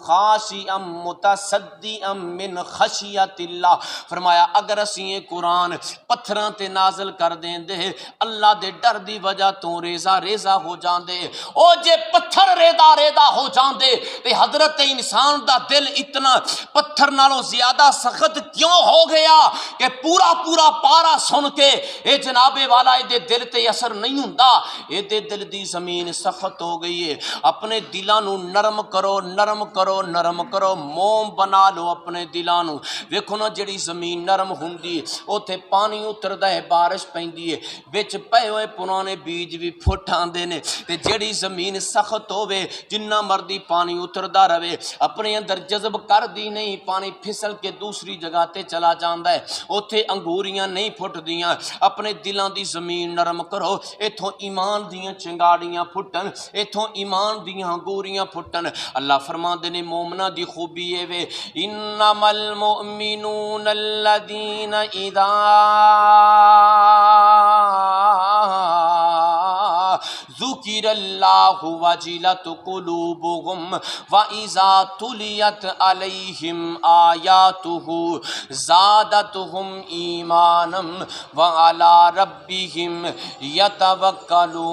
خاشعا متصدعا من خشیۃ اللہ۔ فرمایا اگر اسی یہ قرآن پتھراں تے نازل کر دیں دے اللہ دے ڈر دی وجہ تو ریزہ ریزہ ہو جاندے، او جے پتھر ریزہ ریزہ ہو جاندے تے حضرت انسان دا دل اتنا پتھر نالوں زیادہ سخت کیوں ہو گیا کہ پورا پورا پارا سن کے اے جناب والا اے دے دل تے اثر نہیں ہوندا، اے دے دل دی زمین سخت ہو گئی ہے۔ اپنے دلاں نو نرم کرو نرم کرو نرم کرو، موم بنا لو اپنے دلاں نو۔ ویکھو نا جڑی زمین نرم ہوندی اوتھے پانی اتردا ہے، بارش پیندی ہے، وچ پئے ہوئے پرانے بیج بھی پھٹ آندے نے، تے جڑی زمین سخت ہوے جنہ مرضی پانی اتردا رہے اپنے اندر جذب کر دی نہیں، پانی پھسل کے دوسری جگہ تے چلا جاندا ہے، اوتھے انگوریاں نہیں پھٹ دیاں۔ اپنے دلاں دی زمین نرم کرو، ایتھوں ایمان دیاں چنگاڑیاں پھٹن، ایتھوں ایمان دیاں انگوریاں پھٹن۔ اللہ فرماندے نے مومناں دی خوبی اے وے انما المؤمنون الذین اذا ذکر اللہ وجلت قلوبہم وَإِذَا تُلِيَتْ عَلَيْهِمْ آیاتہ زادتہم ایمانا وَعَلَى رَبِّهِمْ يَتَوَكَّلُونَ۔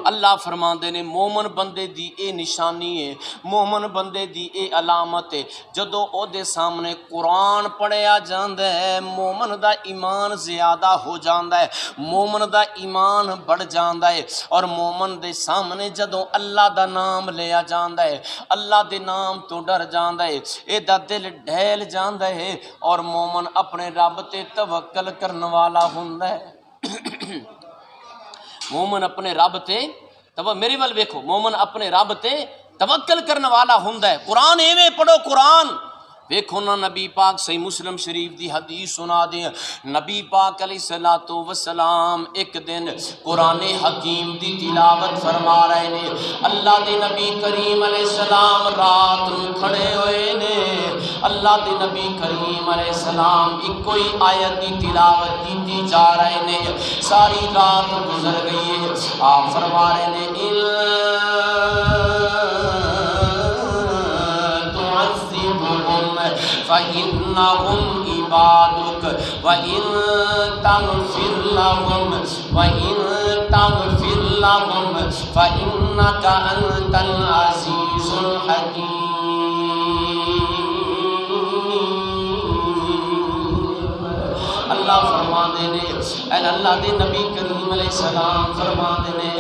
اللہ فرماندے نے مومن بندے دی اے نشانی ہے، مومن بندے دی اے علامت ہے، جدو او دے سامنے قرآن پڑھیا جاندا ہے مومن دا ایمان زیادہ ہو جاندا ہے، مومن دا ایمان بڑھ جاندا ہے، اور مومن دے سامنے جدو اللہ دا نام لیا جاندا ہے، اللہ دے نام تو ڈر جاندا ہے، اے دا دل ڈھیل جاندا ہے، اور مومن اپنے رب تے توکل کرن والا ہوندا ہے۔ مومن اپنے رب تے میری ول ویکھو، مومن اپنے رب تے توکل کرنے والا ہوندا ہے۔ قرآن ایویں پڑھو، قرآن ویکھو نا نبی پاک صحیح مسلم شریف دی حدیث سنا دیں، نبی پاک علیہ الصلوۃ والسلام ایک دن قرآن حکیم دی تلاوت فرما رہے نے، اللہ دے نبی کریم علیہ السلام رات نو کھڑے ہوئے نے، اللہ دے نبی کریم علیہ السلام ایک کوئی آیت دی تلاوت کیتی جا رہے نے، ساری رات گزر گئی ہے، آپ فرما رہے نے فَإِنَّهُمْ عبادك وإن تغفر لهم فإنك أنت العزيز الحكيم. اللہ فرما دے نے اللہ دے نبی کریم علیہ السلام فرما دے نے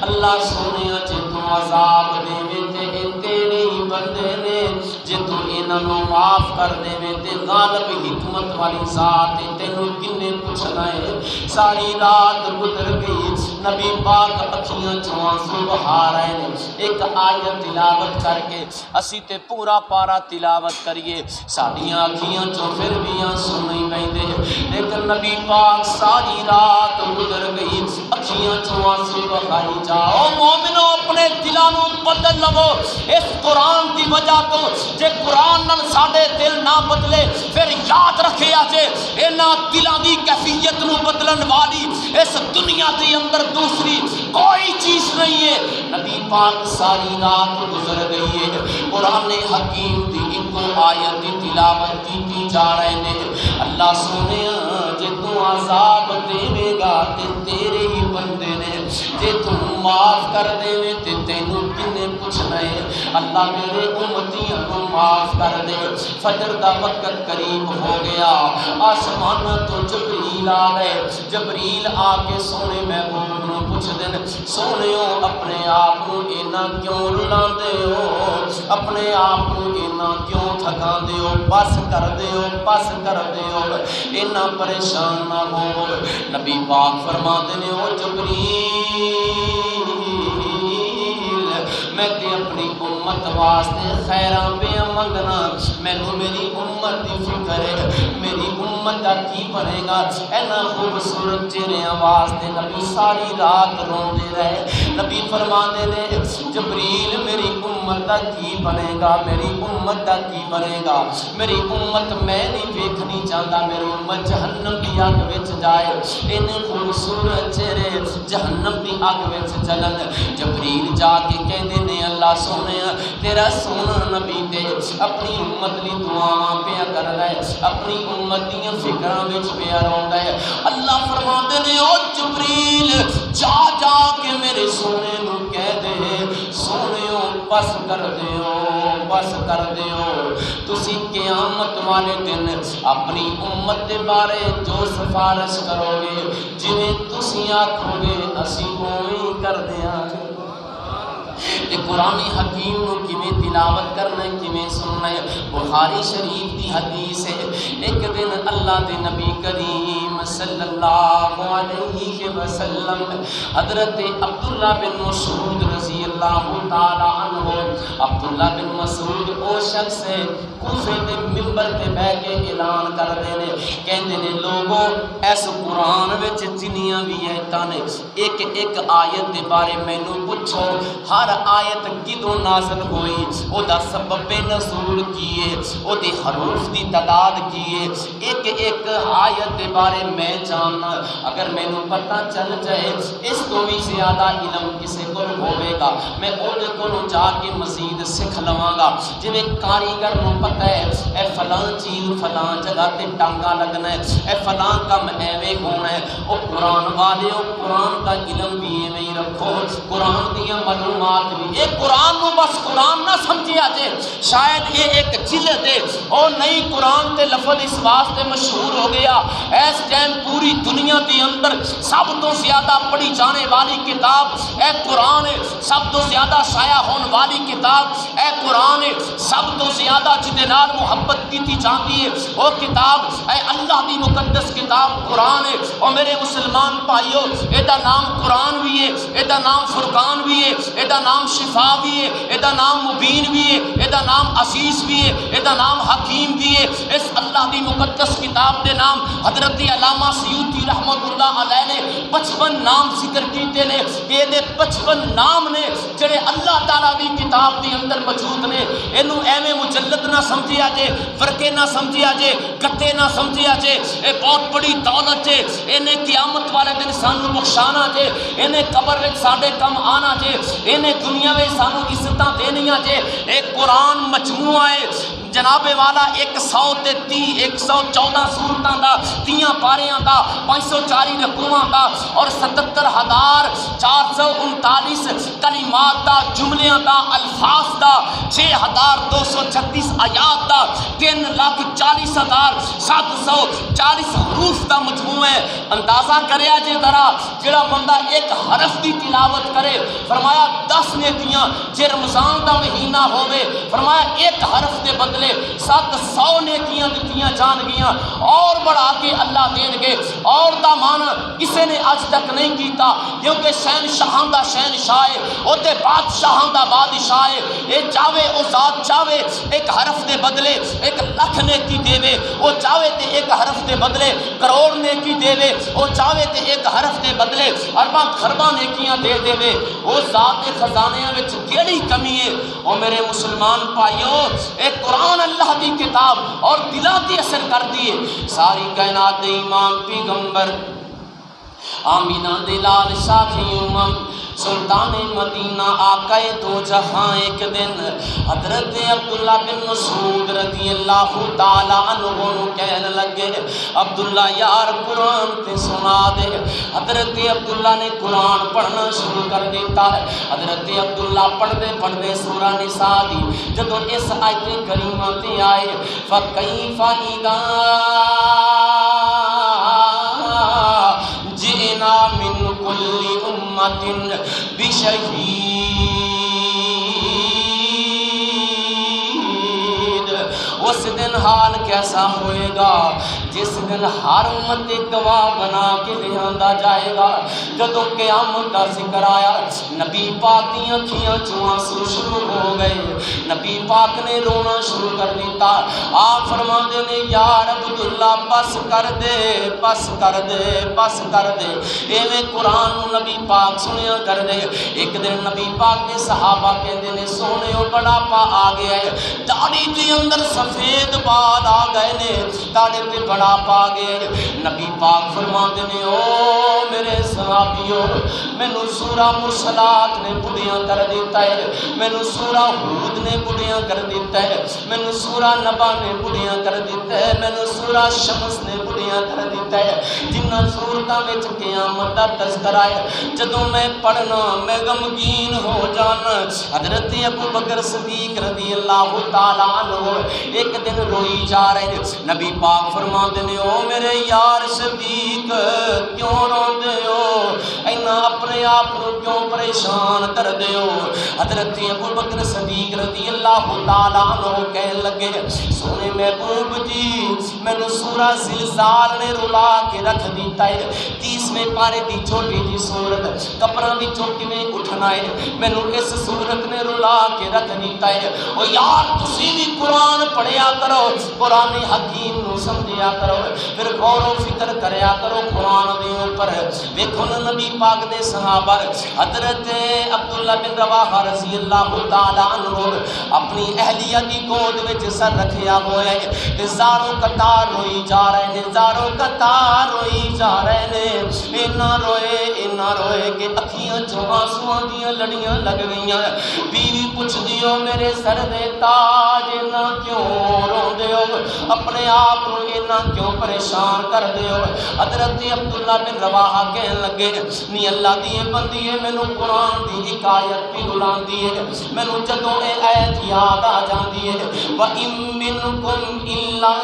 اللہ سونے جے تو عذاب دے تے تیرے ہی بندے نے، جے تو انہاں نوں معاف کر دے تے غالب حکمت والی ذات تینوں کنے پوچھنا ہے. ساری رات گزر گئی، نبی پاک اکھیاں چوں آنسو بہا رہے ہیں. ایک آیت تلاوت کر کے اسی تے پورا پارا تلاوت کریے، ساڈیاں اکھیاں چوں پھر بھی آنسو نہیں بہندے، لیکن نبی پاک ساری رات گزر گئی اکھیاں چوں آنسو بہائی جاؤ. مومنو اپنے دلاں نوں بدل لو اس قرآن دی وجہ تو. جے قرآن نال ساڈے دل نہ بدلے پھر یاد رکھیا جے انہاں دلاں دی کیفیت نوں بدلن والی اس دنیا دے اندر دوسری کوئی چیز نہیں ہے. نبی پاک ساری رات گزر گئی ہے، قرآن حکیم دی ایک آیت دی تلاوت کی جا رہے ہیں. اللہ سونے جے تو عذاب دے گا تے تیرے ہی بندے نے، جے تو معاف کر دے تے تینوں کنے پوچھنا ہے. اللہ میرے امتیاں کو معاف کر دے. فجر دا وقت قریب ہو گیا، آسمان تو جبریل آ گئے. جبریل آ کے سونے محبوب نوں پوچھ دین سونےو اپنے آپ کو اینا کیوں رلاندے ہو، اپنے آپ کو اینا کیوں تھکاندے ہو، بس کر دے ہو اینا پریشان نہ ہو. نبی پاک فرماتے نے او جبریل میں تے اپنی امت واسطے خیراں پہ منگنا، مینوں میری امت دی فکر ہے، میری امت دا کی بنے گا. اینا خوبصورت چہرے واسطے نبی ساری رات روندے رہے. نبی فرماندے نے جبریل میری امت دا کی بنے گا، میری امت دا کی بنے گا. میری امت میں نہیں ویکھنی چاہتا میری امت جہنم دی اگ وچ جائے. اینے خوبصورت چہرے جہنم دی اگ وچ چلن. جبریل جا کے کہندے نے اللہ سونے تیرا سونا نبی تے اپنی امت لی دعاواں پیا کردا ہے، اپنی امت دیاں فکراں وچ پیا روندا ہے. اللہ فرماندے نے او جبریل جا کے میرے سونے نوں کہہ دے سونےو بس کر دیو تسی قیامت والے دن اپنی امت دے بارے جو سفارش کرو گے جویں تسی آکھو گے اسی اوویں کر دیاں گے. یہ قرآن حکیم نو کیویں تلاوت کرنا ہے کیویں سننا ہے. بخاری شریف دی حدیث ہے ایک دن اللہ دے نبی کریم صلی اللہ علیہ وسلم حضرت عبداللہ بن مسعود رضی اللہ تعالی عنہ، عبداللہ بن مسعود او شخص ہے کوفے دے منبر تے بیٹھ کے اعلان کردے نے کہندے نے لوگوں اس قرآن وچ جنیاں بھی آیتاں نے ایک آیت دے بارے مینوں پوچھو، ہر آیت کدوں نازل ہوئی، او دا سبب نزول کیے، او دے حروف دی تعداد کیے، ایک آیت دے بارے میں جاننا. اگر مینوں پتہ چل جائے اس تو بھی زیادہ علم کسے کو ہوے گا میں او دے کولوں جا کے مزید سکھ لواں گا. جویں کاریگر نوں پتہ ہے اے فلاں چیز فلاں جگہ تے ٹانگا لگنا ہے، اے فلاں کم ایویں ہونا ہے. او قرآن والے او قرآن دا علم بھی ایویں ہی رکھو، قرآن دیاں معلومات بھی. اے قرآن نو بس قرآن نہ سمجھیا جے شاید یہ ایک جلد ہے او نئی قرآن تے لفظ اس واسطے مشہور ہو گیا. اس ٹائم پوری دنیا کے اندر سب تو زیادہ پڑھی جانے والی کتاب اے قرآن ہے، سب تو زیادہ شائع ہونے والی کتاب اے قرآن ہے، سب تو زیادہ جدے نال محبت کیتی جاتی ہے وہ کتاب اے اللہ دی مقدس کتاب قرآن ہے. اور میرے مسلمان بھائیو ایدا نام قرآن بھی ہے، ایدا نام فرقان بھی ہے، ایدا نام شفا بھی ہے، ایدا نام مبین بھی ہے، ایدا نام عزیز بھی ہے، ایدا نام حکیم بھی ہے. اس اللہ دی مقدس کتاب دے نام حضرت علامہ سیوطی رحمت اللہ علیہ نے 55 نام ذکر کیتے نے. یہ دے 55 نام نے جڑے اللہ تعالیٰ دی کتاب دی اندر موجود نے. اینو ایویں مجلد نہ سمجھیا جے، فرقے نہ سمجھیا جے، گتے نہ سمجھیا جے. اے بہت بڑی دولت جے، اینے قیامت والے دن سانو بخشانا جے، اینے قبر وچ ساڈے کم آنا جے، اینے دنیا وچ سانو عزتاں دینیاں جے. اے قرآن مجموعہ ہے جناب والا 114 سورتاں دا 30 پاریاں دا 540 رکوعاں دا اور 77,439 کلمات دا جملیاں دا الفاظ دا 6,236 آیات دا 3,40,740 حروف دا مجموعہ ہے۔ اندازہ کریا جے ذرا جڑا بندہ ایک حرف دی تلاوت کرے فرمایا 10 نیکیاں، جے رمضان دا مہینہ ہووے فرمایا ایک حرف دے بدلے 700 نیکیاں دتیاں جان گیاں اور بڑھا کے اللہ دین گے۔ اور دا مانا کسے نے اج تک نہیں کیتا کیونکہ شہنشاہاں دا شہنشاہ ہے، او تے بادشاہاں دا بادشاہ ہے۔ اے چاہے او ذات چاہے ایک حرف دے بدلے 1,00,000 نیکی دے، او چاہے تے ایک حرف دے بدلے کروڑ نیکی دے، او چاہے تے ایک حرف دے بدلے ارباں خرباں نیکیاں دے دے۔ او ذات دے خزانے وچ کیڑی کمی ہے؟ او میرے مسلمان بھائیو، اے قرآن اللہ دی کتاب اور دلاں تے اثر کر دیے۔ ساری کائنات دے امام پیغمبر آمینہ دے لال شافی امم سلطان مدینہ آقا دو جہاں ایک دن حضرت عبداللہ بن مسعود رضی اللہ تعالیٰ عنہ کہنے لگے عبداللہ یار قرآن تے سنا دے۔ حضرت عبداللہ نے قرآن پڑھنا شروع کر دیتا ہے۔ حضرت عبداللہ پڑھتے سورہ نساء دی جدوں اس آیت کریمہ تے آئے فَكَيْفَ إِذَا جئنا من كل أمة بشہید۔ اس دن حال کیسا ہوئے گا جس دن ہر امت گواہ بنا کے لیا جائے گا۔ جدو قیامت کا ذکر آیا نبی پاک کی اکھیاں چوں آنسو شروع ہو گئے، نبی پاک نے رونا شروع کر دیتا۔ آپ فرماتے نے یار عبداللہ بس کر دے بس کر دے بس کر دے، ایویں قرآن نبی پاک سنیا کر دے۔ ایک دن نبی پاک کے صحابہ کہندے نے سونے او بڑھاپا آ گیا ہے، داڑھی دے اندر سفید بال آ گئے نے، داڑھی تے بڑھاپا آ گیا ہے۔ نبی پاک فرماتے نے او میرے صحابیو مینوں سورہ مرسلات نے بڑھیاں کر دیتا ہے، مینوں سورہ ہود نے بڑھیاں کر دیتا ہے، مینوں سورہ نبا نے بڑھیاں کر دیتا ہے، مینوں سورہ شمس نے بڑھیاں کر دیتا ہے۔ جنہاں صورتاں وچ قیامت دا تذکرہ ہے جدوں میں پڑھنا میں غمگین ہو جانا۔ حضرت ابوبکر صدیق رضی اللہ تعالیٰ عنہ ایک دن روئی جا رہے ہیں۔ نبی پاک فرماندے نے او میرے یار صدیق کیوں روندے ہو، اینا اپنے آپ کو کیوں پریشان کر دے ہو؟ حضرت ابوبکر صدیق رضی اللہ تعالیٰ عنہ کہنے لگے سونے محبوب جی مینوں سورہ زلزال نے رلا کے رکھ دیتا ہے، 30ویں پارے دی چھوٹی جی سورت کپڑاں دی چوکی میں اٹھنا ہے، مینوں اس سورت نے رلا کے رکھ دیتا ہے۔ او یار تسی بھی قرآن پڑھیا کرو، قرآن حکیم نو سمجھیا کرو، پھر غور و فکر کریا کرو قرآن دے اوپر۔ ویکھو نبی پاک دے صحابہ حضرت عبداللہ بن رواحہ رضی اللہ تعالیٰ عنہ اپنی اہلیہ دی گود وچ سر رکھیا ہوا ہے، زاروں قطار روئی جا رہے ہیں، زاروں قطار روئی جا رہے ہیں۔ اینا روئے کہ اکھیاں چوں آنسواں دیاں لڑیاں لگ گئیاں۔ بیوی پوچھ دیو میرے سر دے تاج اینا کیوں روندے ہو، اپنے آپ کو اینا کیوں پریشان کر دے ہو؟ حضرت عبداللہ بن رواحہ کہنے لگے نی اللہ دیے بندیے مینوں قرآن دی حکایت بھی رلاندی ہے، مینوں جدوں اے آیت یاد آ جاندی ہے وَإِن مِّنكُمْ إِلَّا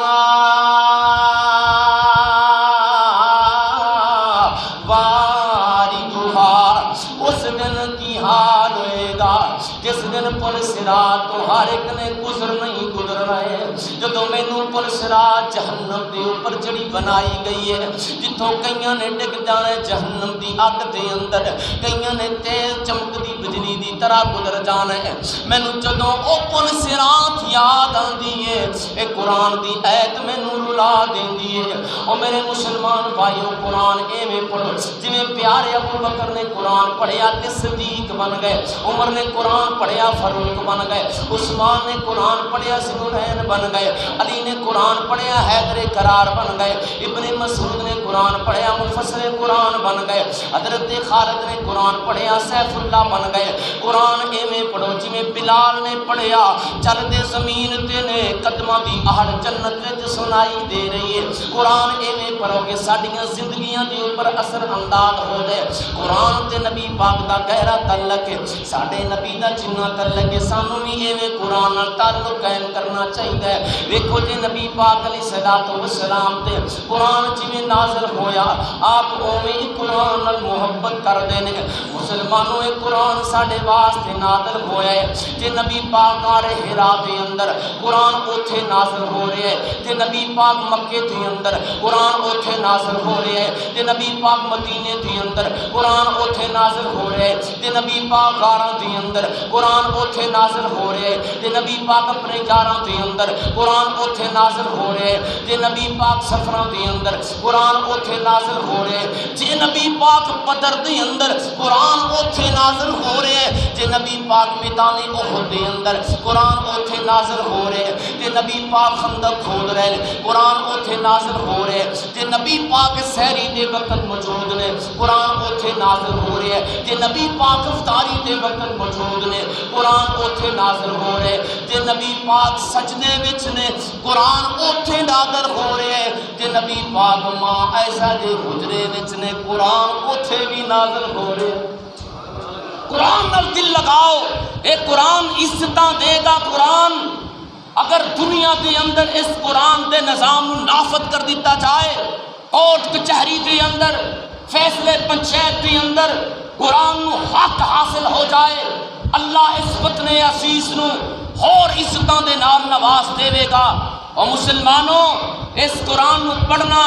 اس دن کی حال ہوئے گا جس دن پل صراط تو ہر ایک نے گزر نہیں گزرنا ہے۔ جدوں مینوں پل صراط جہنم دے اوپر جڑی بنائی گئی ہے جتوں کئیاں نے ڈگ جانا ہے جہنم دی اگ دے اندر، کئیاں نے تیز چمکدی بجلی دی طرح گزر جانا ہے۔ مینوں جدوں او پل صراط یاد آندی ہے اے قرآن دی ایت مینوں رلا دیندی ہے۔ او میرے مسلمان بھائیو قرآن ایویں پڑھو جویں پیارے ابوبکر نے قرآن پڑھیا تے صدیق بن گئے، عمر نے قرآن پڑھیا فاروق بن گئے، عثمان نے قرآن پڑھیا ذوالنورین بن گئے، علی نے قرآن پڑھیا حیدر کرار بن گئے، ابن مسعود نے قرآن پڑھیا مفسر قرآن بن گئے، حضرت خالد نے قرآن پڑھیا سیف اللہ بن گئے۔ قرآن ایویں پڑھو جویں بلال نے پڑھیا، چل دے زمین تے نے قدماں دی آہٹ جنت وچ سنائی دے رہی ہے۔ قرآن ایویں پڑھو کہ ساڈیاں زندگیاں دے اوپر اثر انداز ہو جائے۔ قرآن تے نبی پاک دا گہرا تعلق ہے، ساڈے نبی دا جنہ تعلق ہے سانوں بھی ایویں قرآن نال تعلق قائم کرنا چاہیے۔ ویکھو جی نبی پاک علیہ الصلوۃ والسلام تے قرآن جویں نازل ہویا آپ اوویں ہی قرآن نال محبت کر دے نے۔ مسلمانوں اے قرآن ساڈے واسطے نازل ہویا ہے، تے نبی پاک غار حرا دے اندر قرآن اوتھے نازل ہو رہا ہے، تے نبی پاک مکے دے اندر قرآن اوتھے نازل ہو رہا ہے، تے نبی پاک مدینے دے اندر قرآن اوتھے نازل ہو رہا ہے، تے نبی پاک غاراں دے اندر قرآن اوتھے نازل ہو رہا ہے، تے نبی پاک اپنے یاراں دے اندر قرآن اوتھے نازل ہو رہا ہے، تے نبی پاک سفراں دے اندر قرآن اوتھے نازل ہو رہا ہے، جے نبی پاک بدر دے اندر قرآن اوتھے نازل ہو رہا ہے، جے نبی پاک میدان احد دے اندر قرآن اوتھے نازل ہو رہا ہے، تے نبی پاک خندق کھود رہے ہیں قرآن اوتھے نازل ہو رہا ہے، تے نبی پاک سحری دے وقت موجود نے قرآن اوتھے نازل ہو رہا ہے، تے نبی پاک افطاری دے وقت موجود نے قرآن اوتھے نازل ہو رہا ہے، تے نبی پاک سجدے وچ نے قرآن اوتھے نازل ہو رہا ہے، تے نبی پاک ماں عائشہ دے حجرے وچ نے قرآن اوتھے بھی نازل ہو رہا ہے۔ قرآن نال دل لگاؤ، اے قرآن عزتاں دے گا۔ قرآن اگر دنیا دے اندر اس قرآن دے نظام نافذ کر دیتا جائے، کورٹ کچہری دے اندر فیصلے پنچایت دے اندر قرآن نو حق حاصل ہو جائے، اللہ اس وطن عزیز نو اور عزتاں دے نال نواز دے گا۔ اور مسلمانوں اس قرآن نو پڑھنا،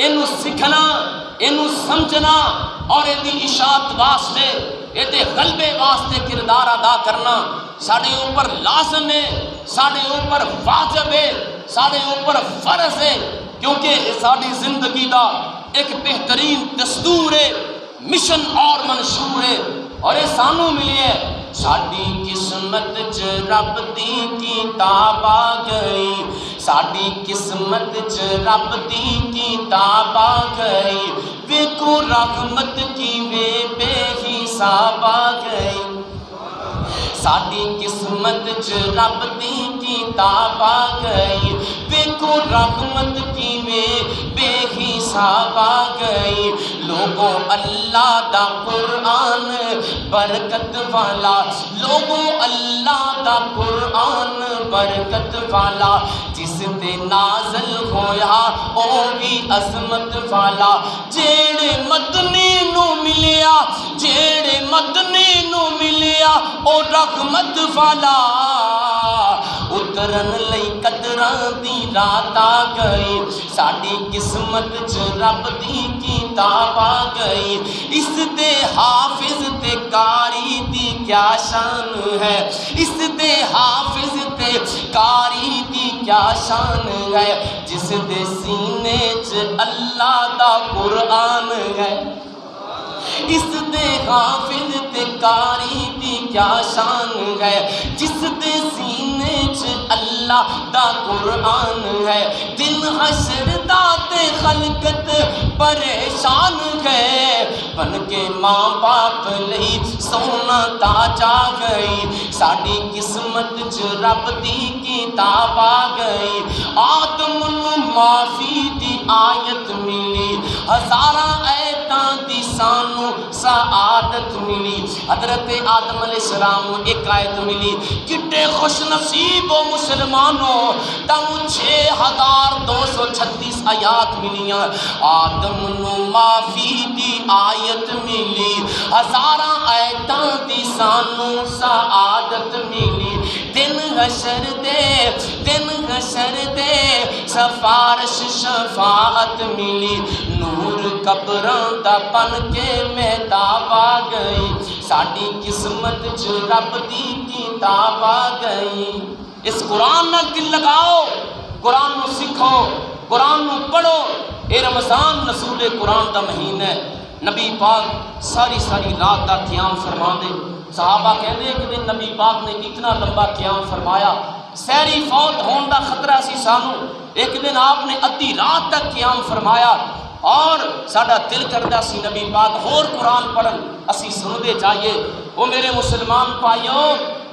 اینو سکھنا، اینو سمجھنا اور ایدی اشاعت واسطے ایدے غلبے واسطے کردار ادا کرنا ساڑھے اوپر لازم ہے، ساڑھے اوپر واجب ہے، ساڑھے اوپر فرض ہے، کیونکہ ساڑھی زندگی دا ایک بہترین دستور ہے، مشن اور منشور ہے، اور یہ سانوں ملی ہے۔ ساڑھی قسمت چ رب دی کتاب آ گئی، ساڑھی قسمت چ رب دی کتاب آ گئی، ویکھو رحمت کی بے حساب آ گئی۔ ساڑھی قسمت چ رب دی کتاب آ گئی، ویکھو رحمت کی بے حساب آ گئی۔ لوگوں اللہ دا قرآن برکت والا، لوگوں اللہ دا قرآن برکت والا، جس تے نازل ہویا او بھی عظمت والا، جیڑے مدنی نو ملیا، جیڑے مدنی نو ملیا او رحمت والا، اترن لئی قدراں دی رات آ گئی، ساڑھی قسمت چ رب دی کتاب آ گئی۔ اس دے حافظ تے قاری دی کیا شان ہے، اس دے حافظ تے قاری دی کیا شان ہے، جس دے سینے چ اللہ دا قرآن ہے، اس دے حافظ تے قاری دی کیا شان ہے، جس دے سینے چ اللہ دا قرآن ہے۔ دن حشر دا تے خلقت پریشان ہے، بن کے ماں باپ لئی سونا تاج آ گئی، ساڑھی قسمت چ رب دی کتاب آ گئی۔ آدم نو معافی دی آیت ملی، ہزاراں آیتاں دی سانو سعادت ملی۔ حضرت آدم علیہ السلام نو ایک آیت ملی، کتنے خوش نصیب ہو مسلمانوں، تانوں 6236 آیات ملیاں۔ آدم نو معافی دی آیت ملی، ہزاراں آیتاں دی سانو سعادت ملی۔ دن حشر دے سفارش شفاعت ملی، نور قبراں دا بن کے مہتاب آ گئی، ساڑھی قسمت چ رب دی کتاب آ گئی۔ اس قرآن نال دل لگاؤ، قرآن نو سکھو، قرآن نو پڑھو۔ اے رمضان نزول قرآن دا مہینہ ہے، نبی پاک ساری رات دا قیام فرما دے، صحابہ کہتے ہیں ایک دن نبی پاک نے اتنا لمبا قیام فرمایا، سحری فوت ہون دا خطرہ سی سانو، ایک دن آپ نے ادھی رات تک قیام فرمایا اور ساڈا دل کردا سی نبی پاک ہور قرآن پڑھن، اسی سندے جائیے۔ وہ میرے مسلمان بھائیو،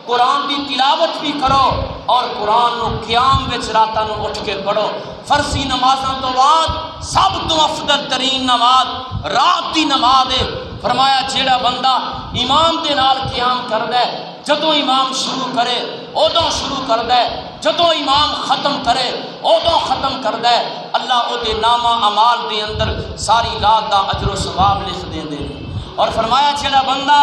قرآن دی تلاوت بھی کرو اور قرآن نو قیام وچ راتاں نو اٹھ کے پڑھو۔ فرضی نمازاں تو بعد سب تو افضل ترین نماز رات دی نماز ہے۔ فرمایا جیڑا بندہ امام دے نال قیام کردا ہے، جدوں امام شروع کرے ادوں شروع کردا ہے، جدوں امام ختم کرے ادوں ختم کردا ہے، اللہ او دے نامہ اعمال دے اندر ساری رات دا اجر و ثواب لکھ دیندے نے۔ اور فرمایا جیڑا بندہ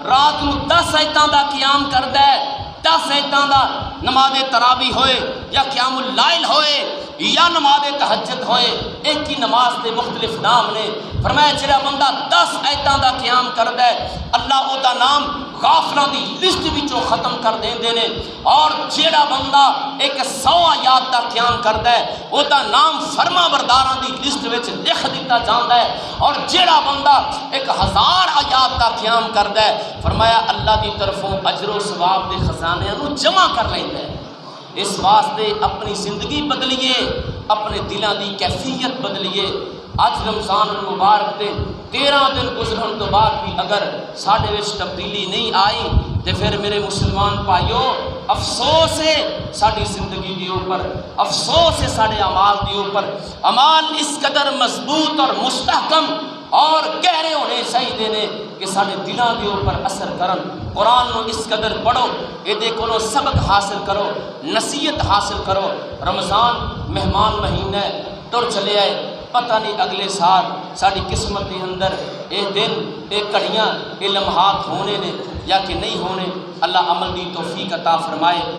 رات نو 10 آیتاں دا قیام کردا ہے، 10 آیتاں دا نماز تراویح ہوئے یا قیام اللیل ہوئے یا نماز تہجد ہوئے، ایک ہی نماز دے مختلف نام نے۔ فرمایا جڑا بندہ 10 آیتاں دا قیام کردا ہے، اللہ او دا نام غافلاں دی لسٹ وچوں ختم کر دیندے نے، اور جڑا بندہ 100 آیات دا قیام کردا ہے او دا نام فرما برداراں دی لسٹ وچ لکھ دتا جاندا ہے، اور جڑا بندہ 1000 آیات دا قیام کردا ہے، فرمایا اللہ دی طرفوں اجر و ثواب دے خزانے نو جمع کر لیندا ہے۔ اس واسطے اپنی زندگی بدلیے، اپنے دلاں دی کیفیت بدلیے۔ اج رمضان المبارک دے 13 دن گزرن تو بعد بھی اگر ساڈے وچ تبدیلی نہیں آئی تے پھر میرے مسلمان بھائیو افسوس ہے ساڈی زندگی دے اوپر، افسوس ہے ساڈے اعمال دے اوپر۔ اعمال اس قدر مضبوط اور مستحکم اور گہرے ہونے چاہیے نے کہ ساڈے دلاں دے اوپر اثر کرن۔ قرآن نو اس قدر پڑھو، یہ کولوں سبق حاصل کرو، نصیحت حاصل کرو۔ رمضان مہمان مہینہ ہے، ٹر چلے آئے، پتہ نہیں اگلے سال ساری قسمت کے اندر یہ دن یہ گھڑیاں یہ لمحات ہونے نے یا کہ نہیں ہونے۔ اللہ عمل دی توفیق عطا فرمائے۔